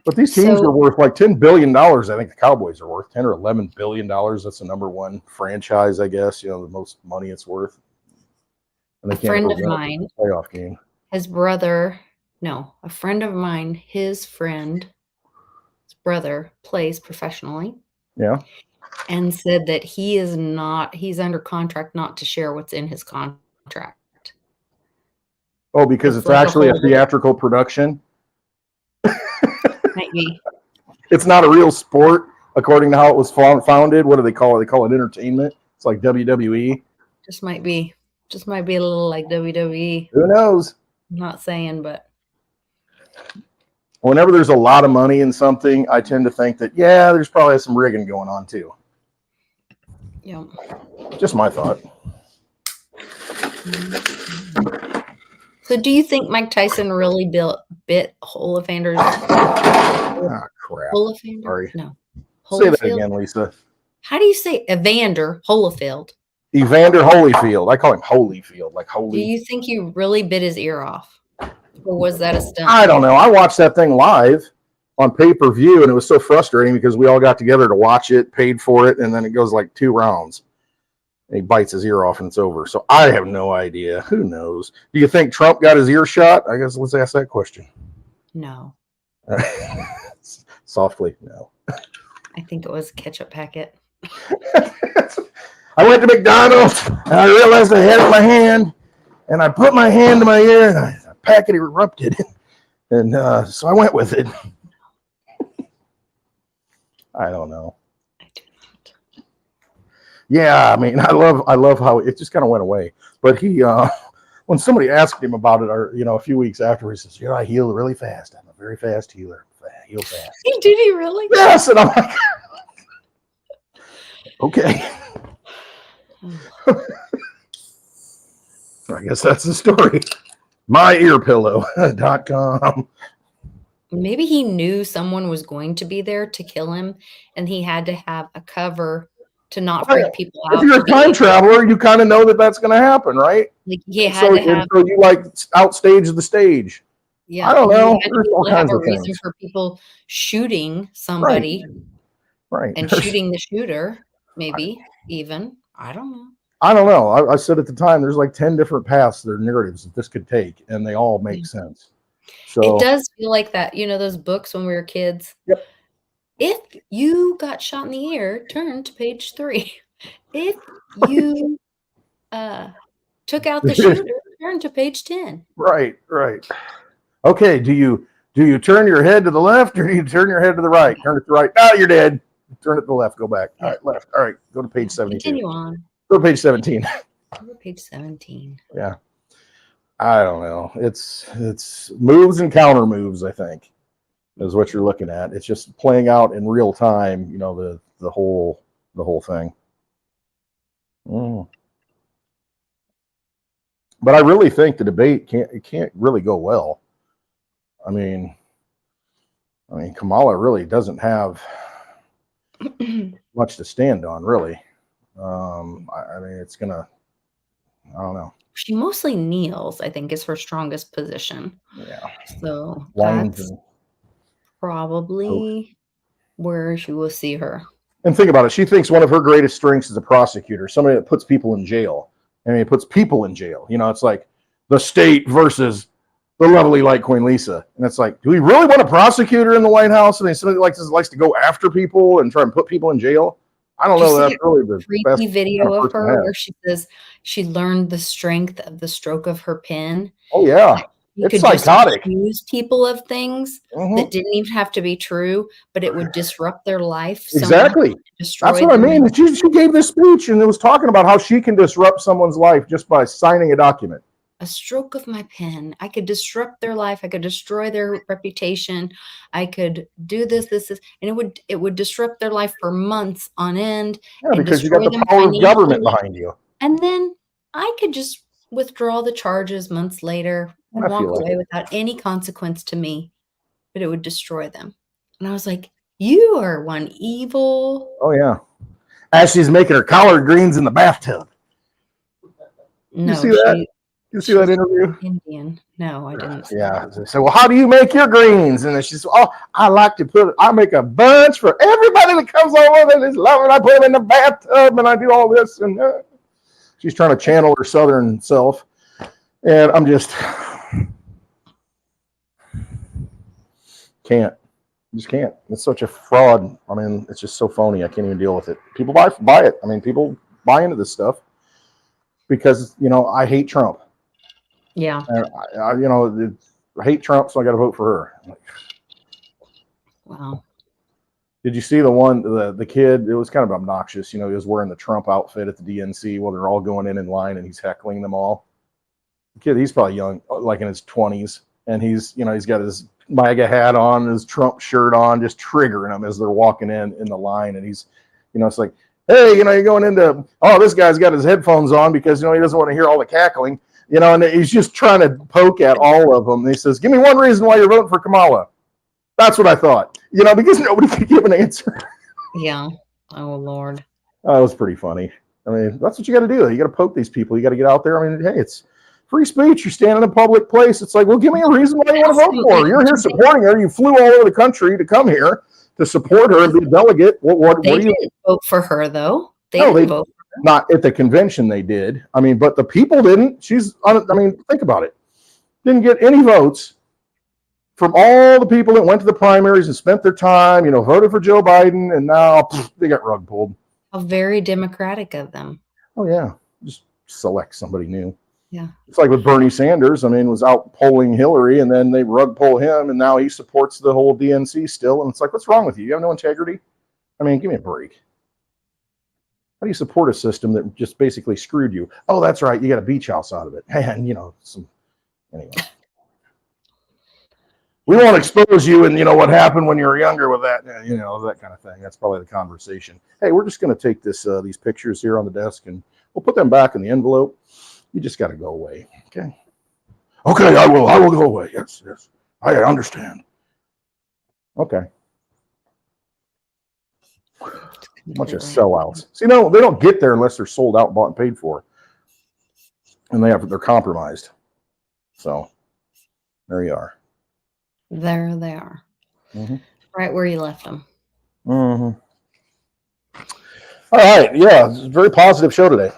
But these teams are worth like $10 billion. I think the Cowboys are worth $10 or $11 billion. That's the number one franchise, I guess, the most money it's worth. And a friend of mine, playoff game. His brother, no, a friend of mine, his brother plays professionally. Yeah. And said that he's under contract not to share what's in his contract. Oh, because it's actually a theatrical production? Might be. It's not a real sport, according to how it was founded. What do they call it? They call it entertainment. It's like WWE. Just might be a little like WWE. Who knows? I'm not saying, but whenever there's a lot of money in something, I tend to think that, there's probably some rigging going on too. Yeah. Just my thought. So do you think Mike Tyson really bit Holofander's? Crap. Holofander? Sorry. No. Say that again, Lisa. How do you say Evander Holyfield? Evander Holyfield. I call him Holyfield, like holy. Do you think you really bit his ear off? Or was that a stunt? I don't know. I watched that thing live on pay-per-view, and it was so frustrating because we all got together to watch it, paid for it, and then it goes like 2 rounds. And he bites his ear off and it's over. So I have no idea. Who knows? Do you think Trump got his ear shot? I guess let's ask that question. No. Softly, no. I think it was a ketchup packet. I went to McDonald's and I realized I had it in my hand, and I put my hand to my ear and a packet erupted. And so I went with it. I don't know. I do not. Yeah, I mean, I love how it just kind of went away. But he, when somebody asked him about it, or a few weeks after, he says, "I heal really fast. I'm a very fast healer. Heal fast." Did he really? Yes, and I'm like, okay. I guess that's the story. MyEarPillow.com. Maybe he knew someone was going to be there to kill him, and he had to have a cover to not freak people If out. you're a time traveler, you kind of know that that's going to happen, right? Like he had So, to have, so you like outstage the stage. yeah, I don't he know. had to There's be all able to have kinds a of reason things. for people shooting Right. somebody Right. and shooting the shooter, maybe even. I don't know. I don't know. I said at the time, there's like 10 different paths, their narratives that this could take, and they all make sense. So It does feel like that. You know, those books when we were kids. Yep. If you got shot in the ear, turn to page 3. If you took out the shooter, turn to page 10. Right. Okay. Do you turn your head to the left or do you turn your head to the right? Turn it to the right. No, you're dead. Turn it to the left. Go back. All right, left. All right. Go to page 72. Continue on. Go to page 17. Go to page 17. Yeah. I don't know. It's moves and counter moves, I think, is what you're looking at. It's just playing out in real time, you know, the whole thing. But I really think the debate can't really go well. I mean, Kamala really doesn't have much to stand on, really. I mean, it's gonna. I don't know. She mostly kneels, I think, is her strongest position. Yeah. So Lines that's and probably where she will see her. And think about it. She thinks one of her greatest strengths is a prosecutor, somebody that puts people in jail. I mean, it puts people in jail. You know, it's like the state versus the lovely Light Queen Lisa. And it's like, do we really want a prosecutor in the White House? I mean, somebody likes to go after people and try and put people in jail. I don't know. That's really the creepy best video of her where she says she learned the strength of the stroke of her pen. Oh yeah, it's psychotic. Accuse people of things that didn't even have to be true, but it would disrupt their life. Exactly. That's what I mean. She gave this speech and it was talking about how she can disrupt someone's life just by signing a document. A stroke of my pen. I could disrupt their life. I could destroy their reputation. I could do this, and it would disrupt their life for months on end. Yeah, because you got the power of government behind you. And then I could just withdraw the charges months later and walk away without any consequence to me, but it would destroy them. And I was like, you are one evil. Oh yeah. As she's making her collard greens in the bathtub. No, you see that? You see that interview? Indian. No, I didn't. Yeah. So, well, how do you make your greens? And then she said, oh, I make a bunch for everybody that comes over that is loving. I put them in the bathtub and I do all this. And she's trying to channel her Southern self. And I'm just can't. Just can't. It's such a fraud. I mean, it's just so phony. I can't even deal with it. People buy it. I mean, people buy into this stuff because, you know, I hate Trump. Yeah. And I hate Trump, so I got to vote for her. Wow. Did you see the kid? It was kind of obnoxious. You know, he was wearing the Trump outfit at the DNC while they're all going in line and he's heckling them all. The kid, he's probably young, like in his 20s. And he's got his MAGA hat on, his Trump shirt on, just triggering them as they're walking in the line. And he's, it's like, hey, you're going into, oh, this guy's got his headphones on because, he doesn't want to hear all the cackling. And he's just trying to poke at all of them. And he says, give me one reason why you're voting for Kamala. That's what I thought, because nobody could give an answer. Yeah. Oh, Lord. That was pretty funny. I mean, that's what you got to do. You got to poke these people. You got to get out there. I mean, hey, it's free speech. You're standing in a public place. It's like, well, give me a reason why you want to vote for her. You're here supporting her. You flew all over the country to come here to support her and be a delegate. What they didn't vote for her, though. They didn't vote. Not at the convention they did. I mean, but the people didn't. Think about it. Didn't get any votes from all the people that went to the primaries and spent their time, voted for Joe Biden, and now they got rug pulled. How very democratic of them. Oh, yeah. Just select somebody new. Yeah. It's like with Bernie Sanders. Was out polling Hillary, and then they rug pull him, and now he supports the whole DNC still. And it's like, what's wrong with you? You have no integrity? Give me a break. How do you support a system that just basically screwed you? Oh, that's right. You got a beach house out of it. And, anyway. We won't expose you and, what happened when you were younger with that, that kind of thing. That's probably the conversation. Hey, we're just going to take these pictures here on the desk and we'll put them back in the envelope. You just got to go away. Okay. Okay, I will. I will go away. Yes, yes. I understand. Okay. Bunch of sellouts. See, no, they don't get there unless they're sold out, bought, and paid for, and they're compromised. So there you are. There they are. Mm-hmm. Right where you left them. Mm-hmm. All right. Yeah, it's a very positive show today.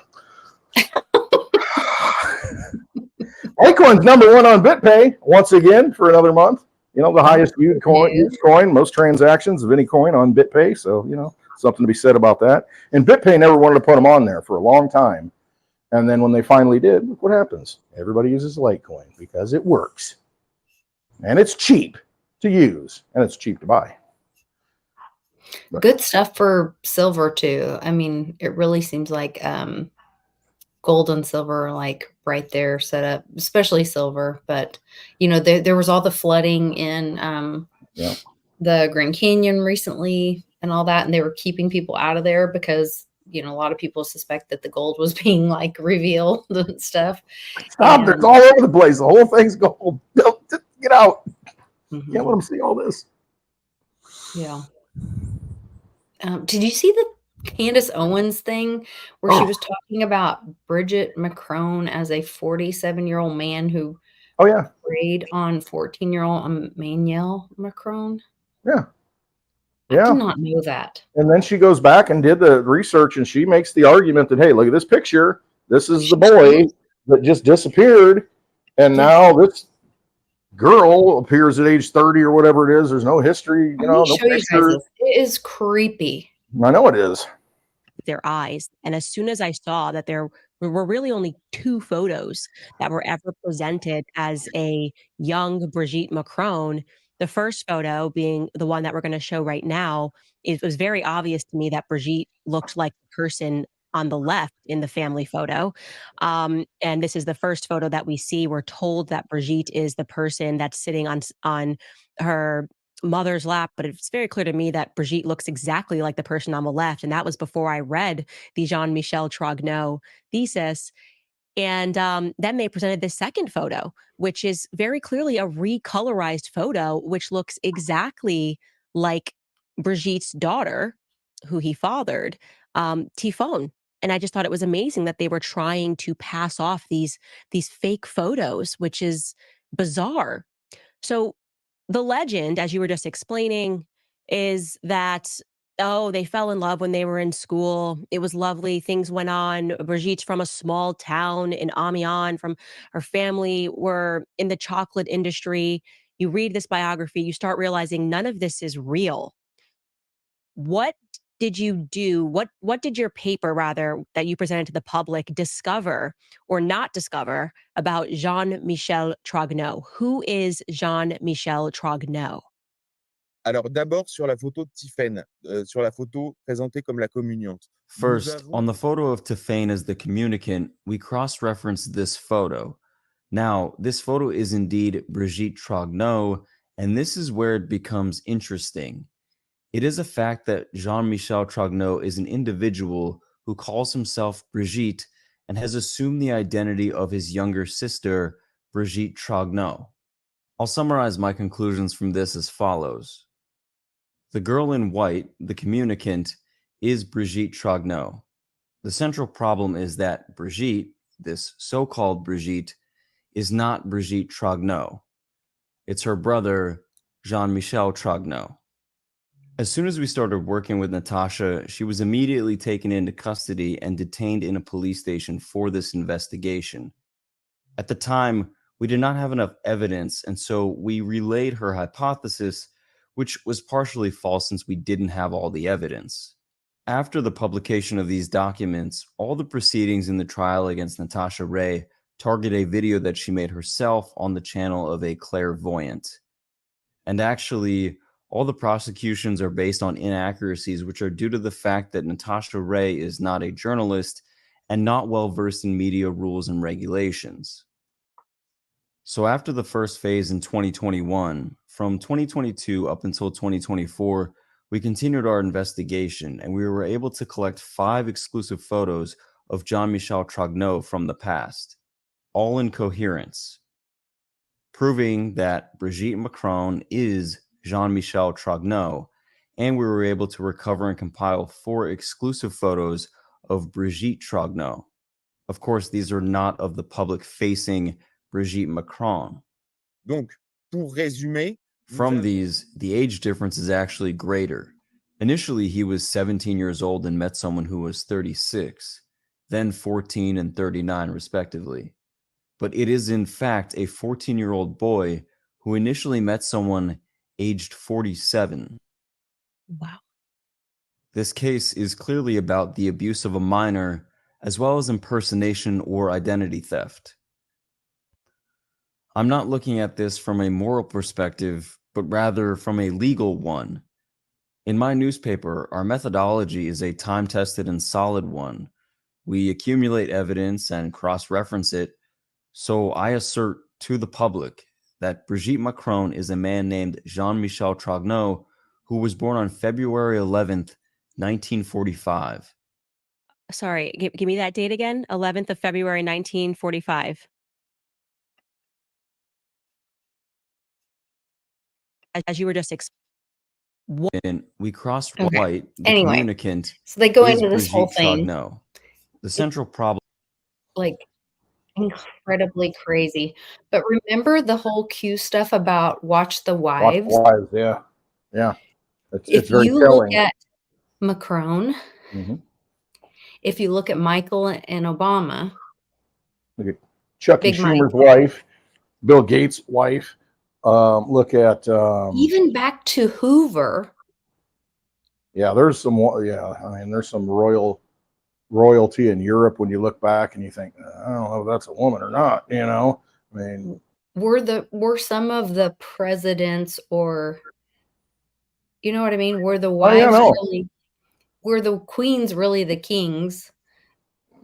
Litecoin's number one on BitPay once again for another month. You know, the highest used coin, most transactions of any coin on BitPay. So, you know, something to be said about that. And BitPay never wanted to put them on there for a long time. And then when they finally did, look what happens. Everybody uses Litecoin because it works. And it's cheap to use. And it's cheap to buy. But good stuff for silver too. I mean, it really seems like gold and silver are like right there set up, especially silver. But you know, there was all the flooding in the Grand Canyon recently and all that, and they were keeping people out of there because, you know, a lot of people suspect that the gold was being like revealed and stuff. Stop! It's all over the place. The whole thing's gold. Just get out. Mm-hmm. Can't let them see all this. Yeah. Did you see the Candace Owens thing where she was talking about Bridget Macron as a 47-year-old man who preyed on 14-year-old Emmanuel Macron? Yeah. I did not know that. And then she goes back and did the research, and she makes the argument that, hey, look at this picture. This is the boy that just disappeared. And now this girl appears at age 30 or whatever it is. There's no history, you know, no picture. It is creepy. I know it is. Their eyes. And as soon as I saw that there were really only 2 photos that were ever presented as a young Brigitte Macron, the first photo being the one that we're going to show right now, it was very obvious to me that Brigitte looked like the person on the left in the family photo. And this is the first photo that we see. We're told that Brigitte is the person that's sitting on her mother's lap, but it's very clear to me that Brigitte looks exactly like the person on the left. And that was before I read the Jean-Michel Trogneau thesis. And then they presented this second photo, which is very clearly a recolorized photo, which looks exactly like Brigitte's daughter, who he fathered, Tifone. And I just thought it was amazing that they were trying to pass off these fake photos, which is bizarre. So the legend, as you were just explaining, is that, oh, they fell in love when they were in school. It was lovely. Things went on. Brigitte's from a small town in Amiens. From her family were in the chocolate industry. You read this biography, you start realizing none of this is real. What did you do? What did your paper, rather, that you presented to the public discover or not discover about Jean-Michel Trogneau? Who is Jean-Michel Trogneau? Alors d'abord sur la photo de Tiffaine, sur la photo présentée comme la communiante. First, on the photo of Tiffaine as the communicant, we cross-referenced this photo. Now, this photo is indeed Brigitte Trogneau, and this is where it becomes interesting. It is a fact that Jean-Michel Trogneau is an individual who calls himself Brigitte and has assumed the identity of his younger sister, Brigitte Trogneau. I'll summarize my conclusions from this as follows. The girl in white, the communicant, is Brigitte Trogneau. The central problem is that Brigitte, this so-called Brigitte, is not Brigitte Trogneau. It's her brother, Jean-Michel Trogneau. As soon as we started working with Natasha, she was immediately taken into custody and detained in a police station for this investigation. At the time, we did not have enough evidence, and so we relayed her hypothesis, which was partially false since we didn't have all the evidence. After the publication of these documents, all the proceedings in the trial against Natasha Ray target a video that she made herself on the channel of a clairvoyant. And actually, all the prosecutions are based on inaccuracies, which are due to the fact that Natasha Ray is not a journalist and not well versed in media rules and regulations. So after the first phase in 2021, from 2022 up until 2024, we continued our investigation and we were able to collect 5 exclusive photos of Jean-Michel Trogneau from the past. all in coherence, proving that Brigitte Macron is Jean-Michel Trogneau, and we were able to recover and compile 4 exclusive photos of Brigitte Trogneau. Of course, these are not of the public-facing Brigitte Macron. Donc, pour résumer, From these, the age difference is actually greater. Initially, he was 17 years old and met someone who was 36, then 14 and 39, respectively. But it is, in fact, a 14-year-old boy who initially met someone aged 47. Wow. This case is clearly about the abuse of a minor, as well as impersonation or identity theft. I'm not looking at this from a moral perspective, but rather from a legal one. In my newspaper, our methodology is a time-tested and solid one. We accumulate evidence and cross-reference it, so I assert to the public that Brigitte Macron is a man named Jean-Michel Trogneau, who was born on February 11th, 1945. Sorry, give me that date again. 11th of February, 1945. As you were just And we cross Okay. white, the Anyway, communicant So they go is into this whole Brigitte thing, Trogneau. The central problem like incredibly crazy. But remember the whole Q stuff about watch the Watch wives? wives, yeah. Yeah. It's If very you telling. look at Macron, Mhm. if you look at Michael and Obama, Look at Chucky Big Mike. Schumer's wife, Bill Gates' wife. Look at even back to Hoover, yeah, there's some there's some royalty in Europe when you look back and you think, I don't know if that's a woman or not, you know. I mean, were some of the presidents, or you know what I mean? Were the oh yeah, wives no. really, were the queens really the kings?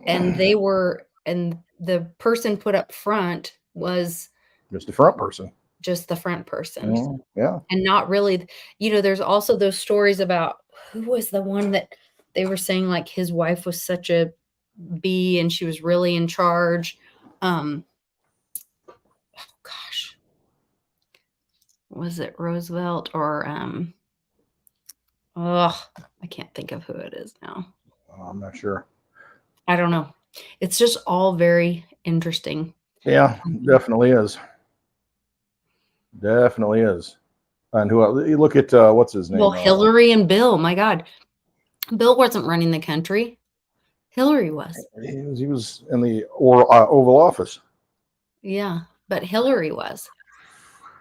And they were, and the person put up front was Just the front person. just the front person. Yeah. And not really, there's also those stories about who was the one that they were saying like his wife was such a bee and she was really in charge. Oh gosh. Was it Roosevelt or I can't think of who it is now. I'm not sure. I don't know. It's just all very interesting. Yeah, definitely is. Definitely is. And you look at what's his name? Well, Hillary and Bill, my God. Bill wasn't running the country. Hillary was. He was in the Oval Office. Yeah, but Hillary was.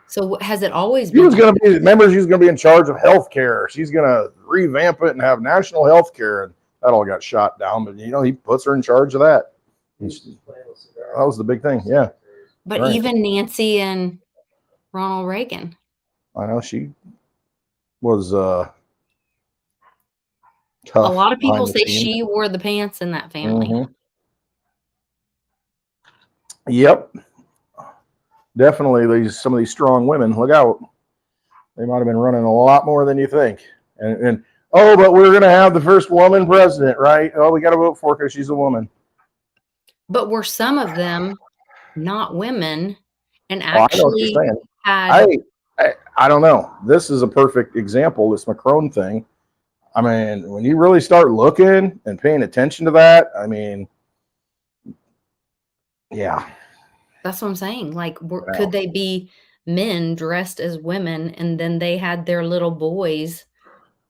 So has it always She been? was going to be. Remember, she's going to be in charge of healthcare. She's going to revamp it and have national healthcare, and that all got shot down. But he puts her in charge of that. That was the big thing. Yeah. But right. even Nancy and Ronald Reagan. I know she was tough. A lot of people behind the say scenes. she wore the pants in that family. Mhm. Yep. Definitely some of these strong women, look out. They might have been running a lot more than you think. And but we're going to have the first woman president, right? Oh, we got to vote for her because she's a woman. But were some of them not women and I know what actually you're saying. had I don't know. This is a perfect example, this Macron thing. I mean, when you really start looking and paying attention to that, I mean, yeah. That's what I'm saying. Like, could they be men dressed as women, and then they had their little boys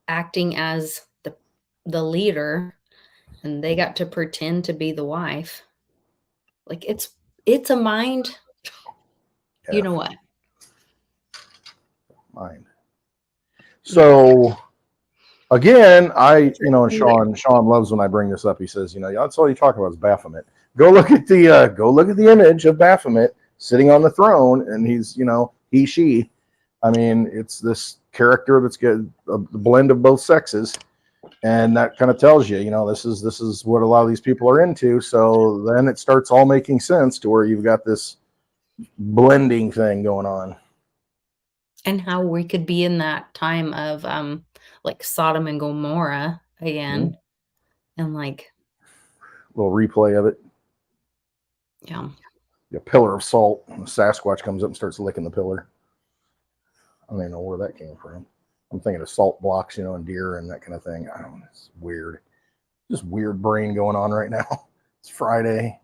acting as the leader, and they got to pretend to be the wife? Like, it's a mind. You know what? Mind. So again, Sean loves when I bring this up. He says, that's all you talk about is Baphomet. Go look at the image of Baphomet sitting on the throne, and he's, she. I mean, it's this character that's got a blend of both sexes, and that kind of tells you, this is what a lot of these people are into. So then it starts all making sense to where you've got this blending thing going on. And how we could be in that time of like Sodom and Gomorrah again, and like little replay of it. Yeah. a pillar of salt. And the Sasquatch comes up and starts licking the pillar. I don't even know where that came from. I'm thinking of salt blocks, and deer and that kind of thing. I don't know. It's weird. Just weird brain going on right now. It's Friday.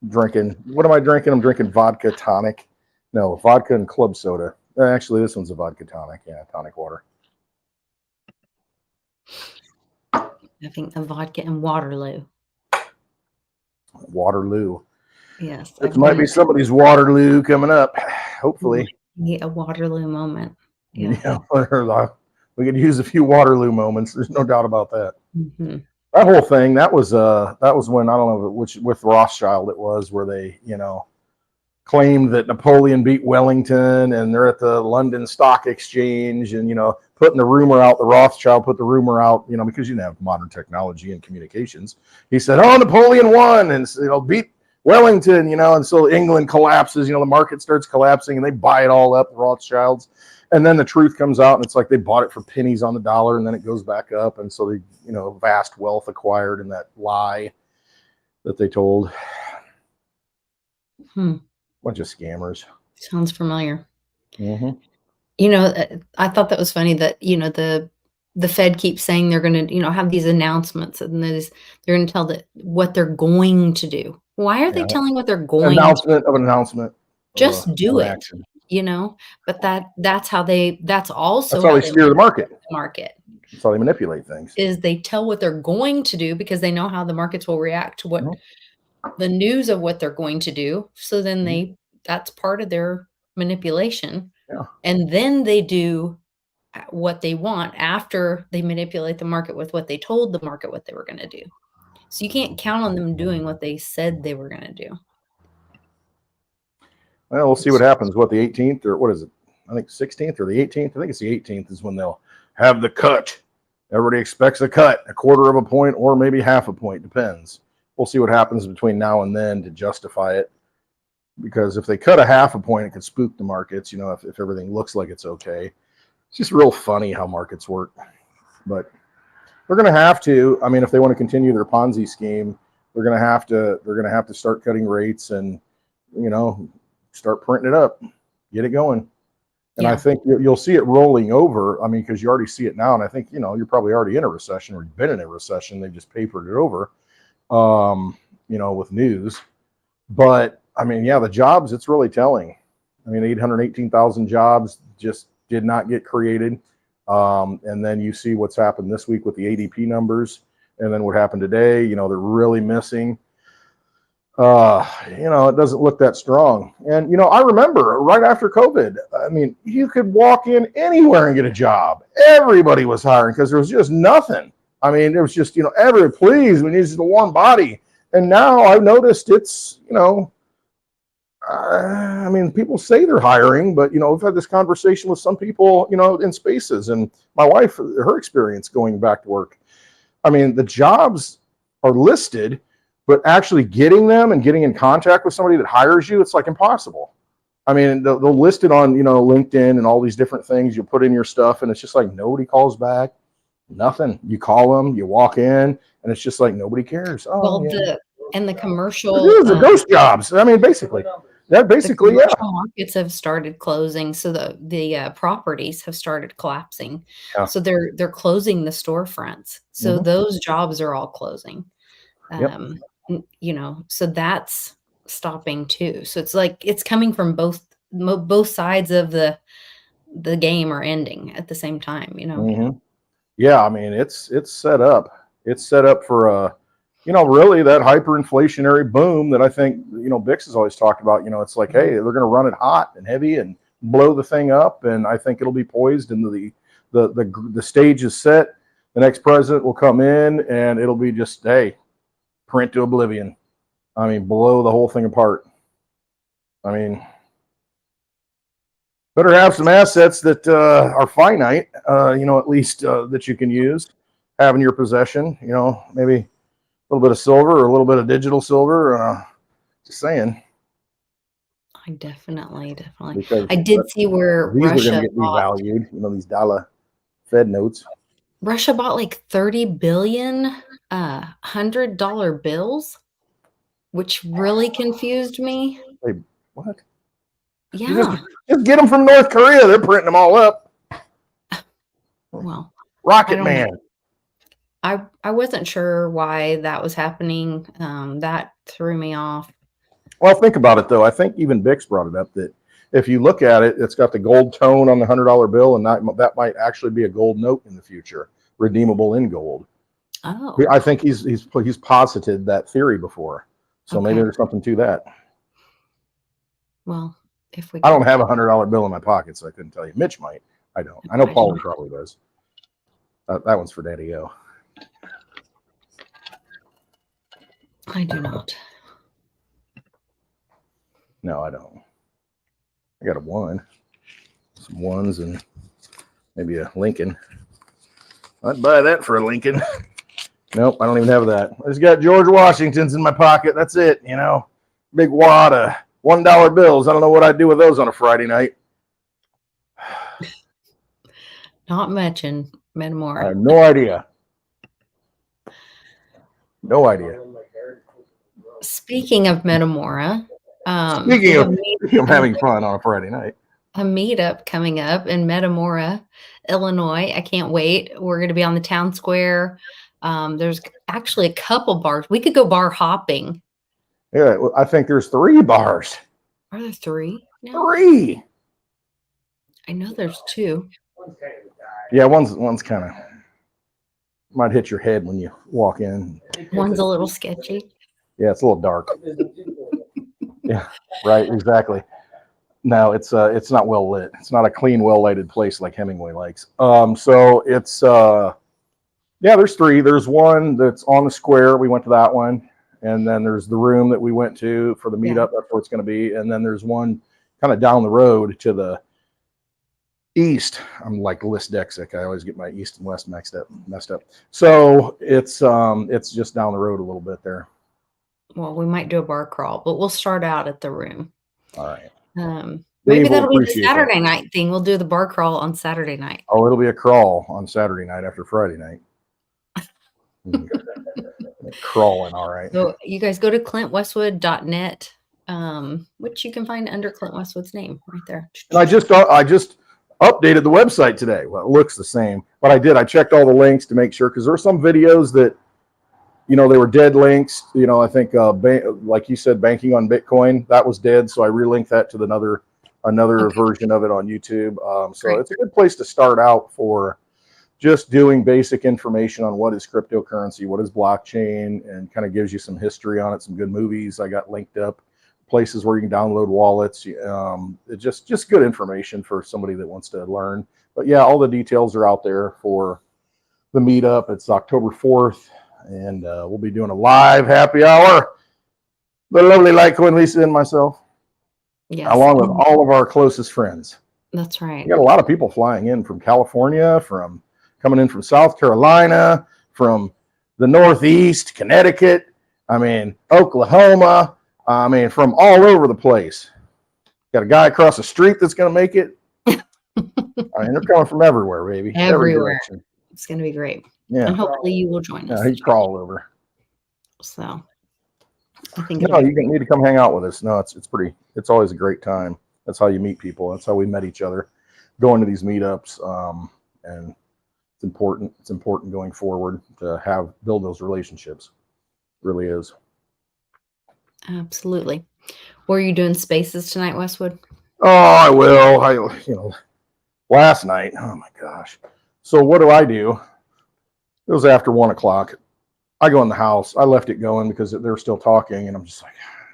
Drinking. What am I drinking? I'm drinking vodka tonic. No, vodka and club soda. Actually, this one's a vodka tonic. Yeah, tonic water. I think a vodka and Waterloo. Waterloo. Yes. It might be somebody's Waterloo coming up. Hopefully. A Waterloo moment. Yeah. We could use a few Waterloo moments. There's no doubt about that. Mm-hmm. That whole thing, that was when, I don't know which, with Rothschild it was, where they, claimed that Napoleon beat Wellington, and they're at the London Stock Exchange, and putting the rumor out. The Rothschild put the rumor out, because you have modern technology and communications. He said, "Oh, Napoleon won, and beat Wellington," and so England collapses. The market starts collapsing, and they buy it all up, the Rothschilds. And then the truth comes out, and it's like they bought it for pennies on the dollar, and then it goes back up, and so they, vast wealth acquired in that lie that they told. Bunch of scammers. Sounds familiar. Mm-hmm. I thought that was funny that the Fed keeps saying they're going to have these announcements, and they're going to tell what they're going to do. Why are they telling what they're going? Announcement of an announcement. Just do it. Action. But that's how they steer the market. That's how they manipulate things. Is they tell what they're going to do because they know how the markets will react to what the news of what they're going to do. So then that's part of their manipulation. Yeah. And then they do what they want after they manipulate the market with what they told the market what they were going to do. So you can't count on them doing what they said they were going to do. Well, we'll see what happens. What, the 18th, or what is it? I think 16th or the 18th. I think it's the 18th is when they'll have the cut. Everybody expects a cut, a quarter of a point or maybe half a point, depends. We'll see what happens between now and then to justify it. Because if they cut a half a point, it could spook the markets, if everything looks like it's okay. It's just real funny how markets work. But they're going to have to, if they want to continue their Ponzi scheme, they're going to have to start cutting rates and, start printing it up, get it going. And I think you'll see it rolling over. Because you already see it now. And I think, you're probably already in a recession or you've been in a recession. They've just papered it over, with news. But the jobs, it's really telling. 818,000 jobs just did not get created. And then you see what's happened this week with the ADP numbers. And then what happened today, they're really missing. It doesn't look that strong. And, I remember right after COVID, you could walk in anywhere and get a job. Everybody was hiring because there was just nothing. There was just, please, we need just a warm body. And now I've noticed it's, people say they're hiring, but, we've had this conversation with some people, in spaces, and my wife, her experience going back to work. The jobs are listed, but actually getting them and getting in contact with somebody that hires you, it's like impossible. They'll list it on, LinkedIn and all these different things. You put in your stuff and it's just like nobody calls back, nothing. You call them, you walk in, and it's just like nobody cares. The commercial. It is, the ghost jobs. Basically. Basically, the markets have started closing, so the properties have started collapsing. Yeah. So they're closing the storefronts. So those jobs are all closing. So that's stopping too. So it's like it's coming from both sides of the game are ending at the same time. Yeah, it's set up. It's set up for really that hyperinflationary boom that I think, Bix has always talked about. It's like, hey, they're going to run it hot and heavy and blow the thing up. And I think it'll be poised, and the stage is set. The next president will come in and it'll be just, hey, print to oblivion. Blow the whole thing apart. Better have some assets that are finite, at least that you can use, have in your possession, maybe a little bit of silver or a little bit of digital silver. Just saying. I definitely. Because I did see where these Russia are going to get revalued, these dollar Fed notes. Russia bought like 30 billion $100 bills, which really confused me. Hey, what? Yeah. Just get them from North Korea. They're printing them all up. Well, Rocket don't Man. know. I wasn't sure why that was happening. That threw me off. Well, think about it, though. I think even Bix brought it up that if you look at it, it's got the gold tone on the $100 bill, and that might actually be a gold note in the future, redeemable in gold. Oh, I think he's posited that theory before, so maybe okay. there's something to that. Well, if we I don't could- have a $100 bill in my pocket, so I couldn't tell you. Mitch might. I don't. I know Paulie probably does. That one's for Daddy O. I do not. No, I don't. I got a one, some ones, and maybe a Lincoln. I'd buy that for a Lincoln. Nope, I don't even have that. I just got George Washington's in my pocket. That's it, you know. Big wad of $1 bills. I don't know what I'd do with those on a Friday night. Not much in I Metamora. have no idea. No idea. Speaking of Metamora, Speaking we have of having fun on a Friday night. a meetup coming up in Metamora, Illinois. I can't wait. We're going to be on the town square. There's actually a couple bars. We could go bar hopping. Yeah, well, I think there's 3 bars. Are there 3? No, 3. I know there's 2. Yeah, one's kind of might hit your head when you walk in. One's a little sketchy. Yeah, it's a little dark. Yeah, right, exactly. No, it's not well lit. It's not a clean, well lighted place like Hemingway likes. So it's yeah, there's 3. There's one that's on the square. We went to that one, and then there's the room that we went to for the meetup. That's where it's going to be, and then there's one kind of down the road to the east. I'm like dyslexic. I always get my east and west messed up. So it's just down the road a little bit there. Well, we might do a bar crawl, but we'll start out at the room. All right. Maybe Dave will that'll be the appreciate that. Saturday night thing. We'll do the bar crawl on Saturday night. Oh, it'll be a crawl on Saturday night after Friday night. Crawling, all right. So you guys go to clintwestwood.net, which you can find under Clint Westwood's name right there. And I just updated the website today. Well, it looks the same, but I checked all the links to make sure, because there were some videos that, you know, they were dead links. You know, I think like you said, banking on Bitcoin, that was dead. So I relinked that to another Okay. version of it on YouTube. So Great. it's a good place to start out for just doing basic information on what is cryptocurrency, what is blockchain, and kind of gives you some history on it, some good movies I got linked up, places where you can download wallets. It's just good information for somebody that wants to learn. But yeah, all the details are out there for the meetup. It's October 4th, and we'll be doing a live happy hour. The lovely Litecoin Lisa and myself, Yes. along with all of our closest friends. That's right. We got a lot of people flying in from California, coming in from South Carolina, from the Northeast, Connecticut, Oklahoma, from all over the place. Got a guy across the street that's going to make it. They're coming from everywhere, baby. Every Everywhere. direction. It's going to be great. Yeah. And hopefully you will join us. Yeah, he'd crawl over. So I think No, it'll you need to come hang out with us. No, it's always a great time. That's how you meet people. That's how we met each other, going to these meetups. And it's important. It's important going forward to build those relationships. It really is. absolutely. Were you doing spaces tonight, Westwood? Oh, I will. Last night, oh my gosh. So what do? It was after 1:00. I go in the house. I left it going because they were still talking, and I'm just like,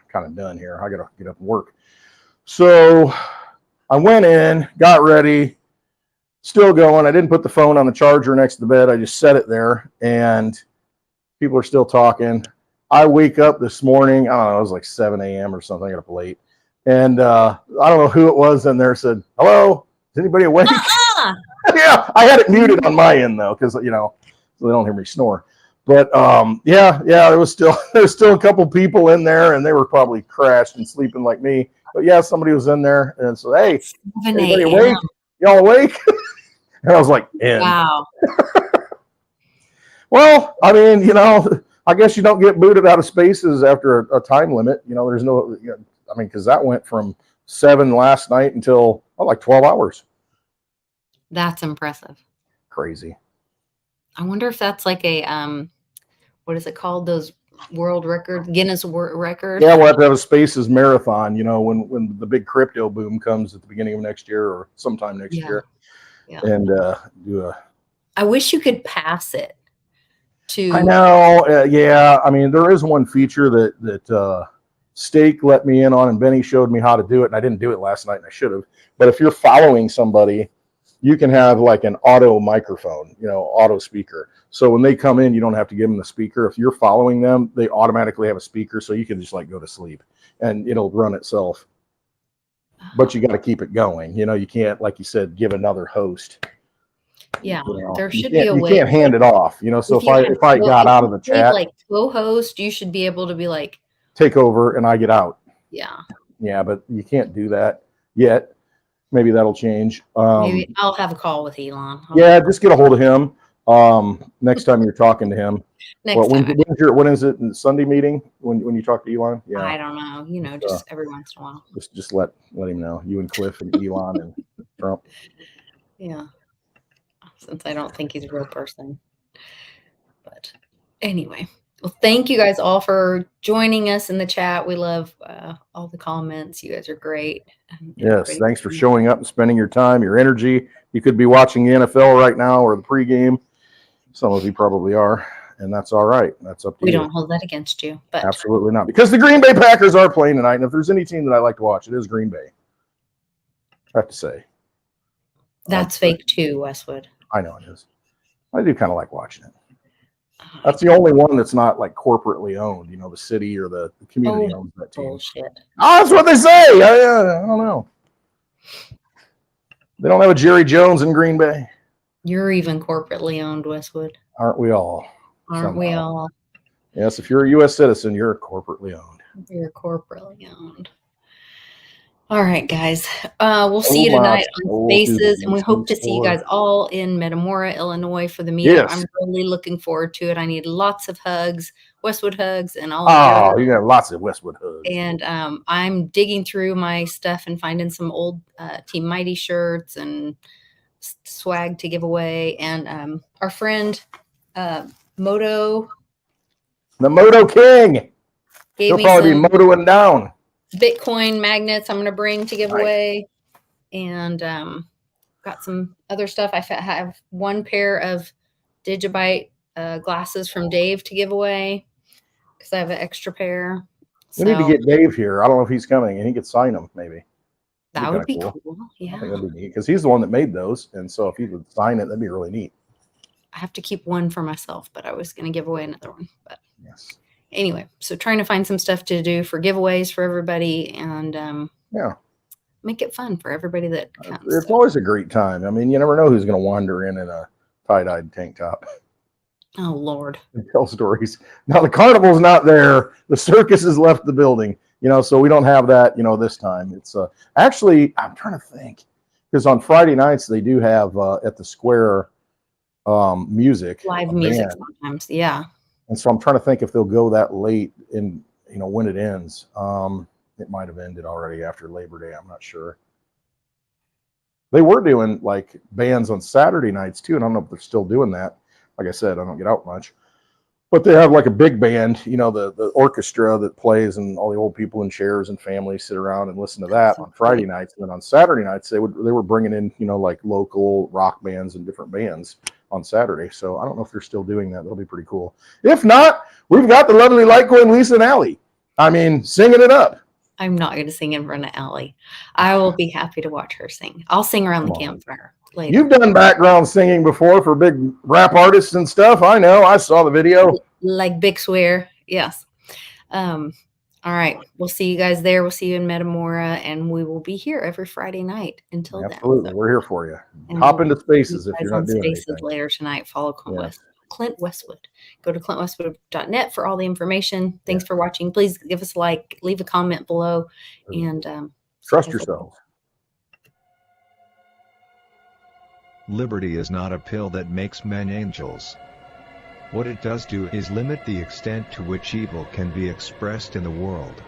kind of done here. I got to get up and work. So I went in, got ready, still going. I didn't put the phone on the charger next to the bed. I just set it there, and people are still talking. I wake up this morning. I don't know. It was like 7 a.m. or something. I got up late. And I don't know who it was in there said, "Hello, is anybody awake?" Yeah, I had it muted on my end though, because so they don't hear me snore. But yeah, there was still a couple people in there, and they were probably crashed and sleeping like me. But yeah, somebody was in there and said, "Hey, 7 anybody a.m. awake? Y'all awake?" And I was like, "In." Wow. Well, I guess you don't get booted out of spaces after a time limit. There's no. I mean, because that went from 7 last night until like 12 hours. That's impressive. Crazy. I wonder if that's like a what is it called? Those world records, Guinness record. Yeah, we'll have to have a Spaces marathon, you know, when the big crypto boom comes at the beginning of next year or sometime next year. Yeah. And do a. I wish you could pass it to. I know. Yeah. I mean, there is one feature that Steak let me in on, and Benny showed me how to do it, and I didn't do it last night, and I should have. But if you're following somebody, you can have like an auto microphone, you know, auto speaker. So when they come in, you don't have to give them the speaker. If you're following them, they automatically have a speaker, so you can just like go to sleep, and it'll run itself. But you got to keep it going. You know, you can't, like you said, give another host. Yeah, You know, there should be a you way. can't hand it off. You know, so if you I got out of the chat, like co-host, you should be able to be like, take over, and I get out. yeah. Yeah, but you can't do that yet. Maybe that'll change. Maybe I'll have a call with Elon. Yeah, just get a hold of him. Next time you're talking to him. Next time. When is it? Sunday meeting when you talk to Elon? Yeah. I don't know. You know, just every once in a while. Just let him know. You and Cliff and Elon and Trump. Yeah. Since I don't think he's a real person. But anyway. Well, thank you guys all for joining us in the chat. We love all the comments. You guys are great. Yes, thanks for showing up and spending your time, your energy. You could be watching the NFL right now or the pregame. Some of you probably are, and that's all right. That's up to you. We don't hold that against you. But absolutely not, because the Green Bay Packers are playing tonight, and if there's any team that I like to watch, it is Green Bay. I have to say. That's fake too, Westwood. I know it is. I do kind of like watching it. That's the only one that's not like corporately owned. You know, the city or the community owns that team. Bullshit. Oh, that's what they say. I don't know. They don't have a Jerry Jones in Green Bay. You're even corporately owned, Westwood. Aren't we all? Aren't we all? Yes, if you're a U.S. citizen, you're corporately owned. You're corporately owned. All right, guys. We'll see you tonight on Spaces, and we hope to see you guys all in Metamora, Illinois for the meetup. Yes. I'm really looking forward to it. I need lots of hugs, Westwood hugs, and all. Oh, you got lots of Westwood hugs. And I'm digging through my stuff and finding some old Team Mighty shirts and swag to give away. And our friend Moto, the Moto King, gave he'll me probably some be motoing down. Bitcoin magnets I'm going to bring to give away, and got some other stuff. I have one pair of Digibyte glasses from Dave to give away because I have an extra pair. We need to get Dave here. I don't know if he's coming, and he could sign them maybe. That would be cool. Yeah, I think that'd be neat because he's the one that made those, and so if he would sign it, that'd be really neat. I have to keep one for myself, but I was going to give away another one. But yes. Anyway, so trying to find some stuff to do for giveaways for everybody, and make it fun for everybody that comes. It's always a great time. I mean, you never know who's going to wander in a tie-dyed tank top. Oh, Lord. And tell stories. Now, the carnival's not there. The circus has left the building, you know, so we don't have that, you know, this time. It's actually, I'm trying to think, because on Friday nights they do have at the square music. Live music sometimes, yeah. And so I'm trying to think if they'll go that late in, you know, when it ends. It might have ended already after Labor Day. I'm not sure. They were doing like bands on Saturday nights too, and I don't know if they're still doing that. Like I said, I don't get out much, but they have like a big band, you know, the orchestra that plays, and all the old people in chairs and families sit around and listen to that on Friday nights. And then on Saturday nights, they were bringing in, you know, like local rock bands and different bands on Saturday. So I don't know if they're still doing that. That'll be pretty cool. If not, we've got the lovely Litecoin Lisa and Allie. I mean, singing it up. I'm not going to sing in front of Allie. I will be happy to watch her sing. I'll sing around the campfire later. You've done background singing before for big rap artists and stuff. I know. I saw the video. Like Big Swear. Yes. All right. We'll see you guys there. We'll see you in Metamora, and we will be here every Friday night until then. Absolutely. We're here for you. Hop into Spaces if you're not doing Spaces anything. later tonight. Follow Clint Westwood. Go to clintwestwood.net for all the information. Thanks for watching. Please give us a like, leave a comment below, and trust yourself. Liberty is not a pill that makes men angels. What it does do is limit the extent to which evil can be expressed in the world.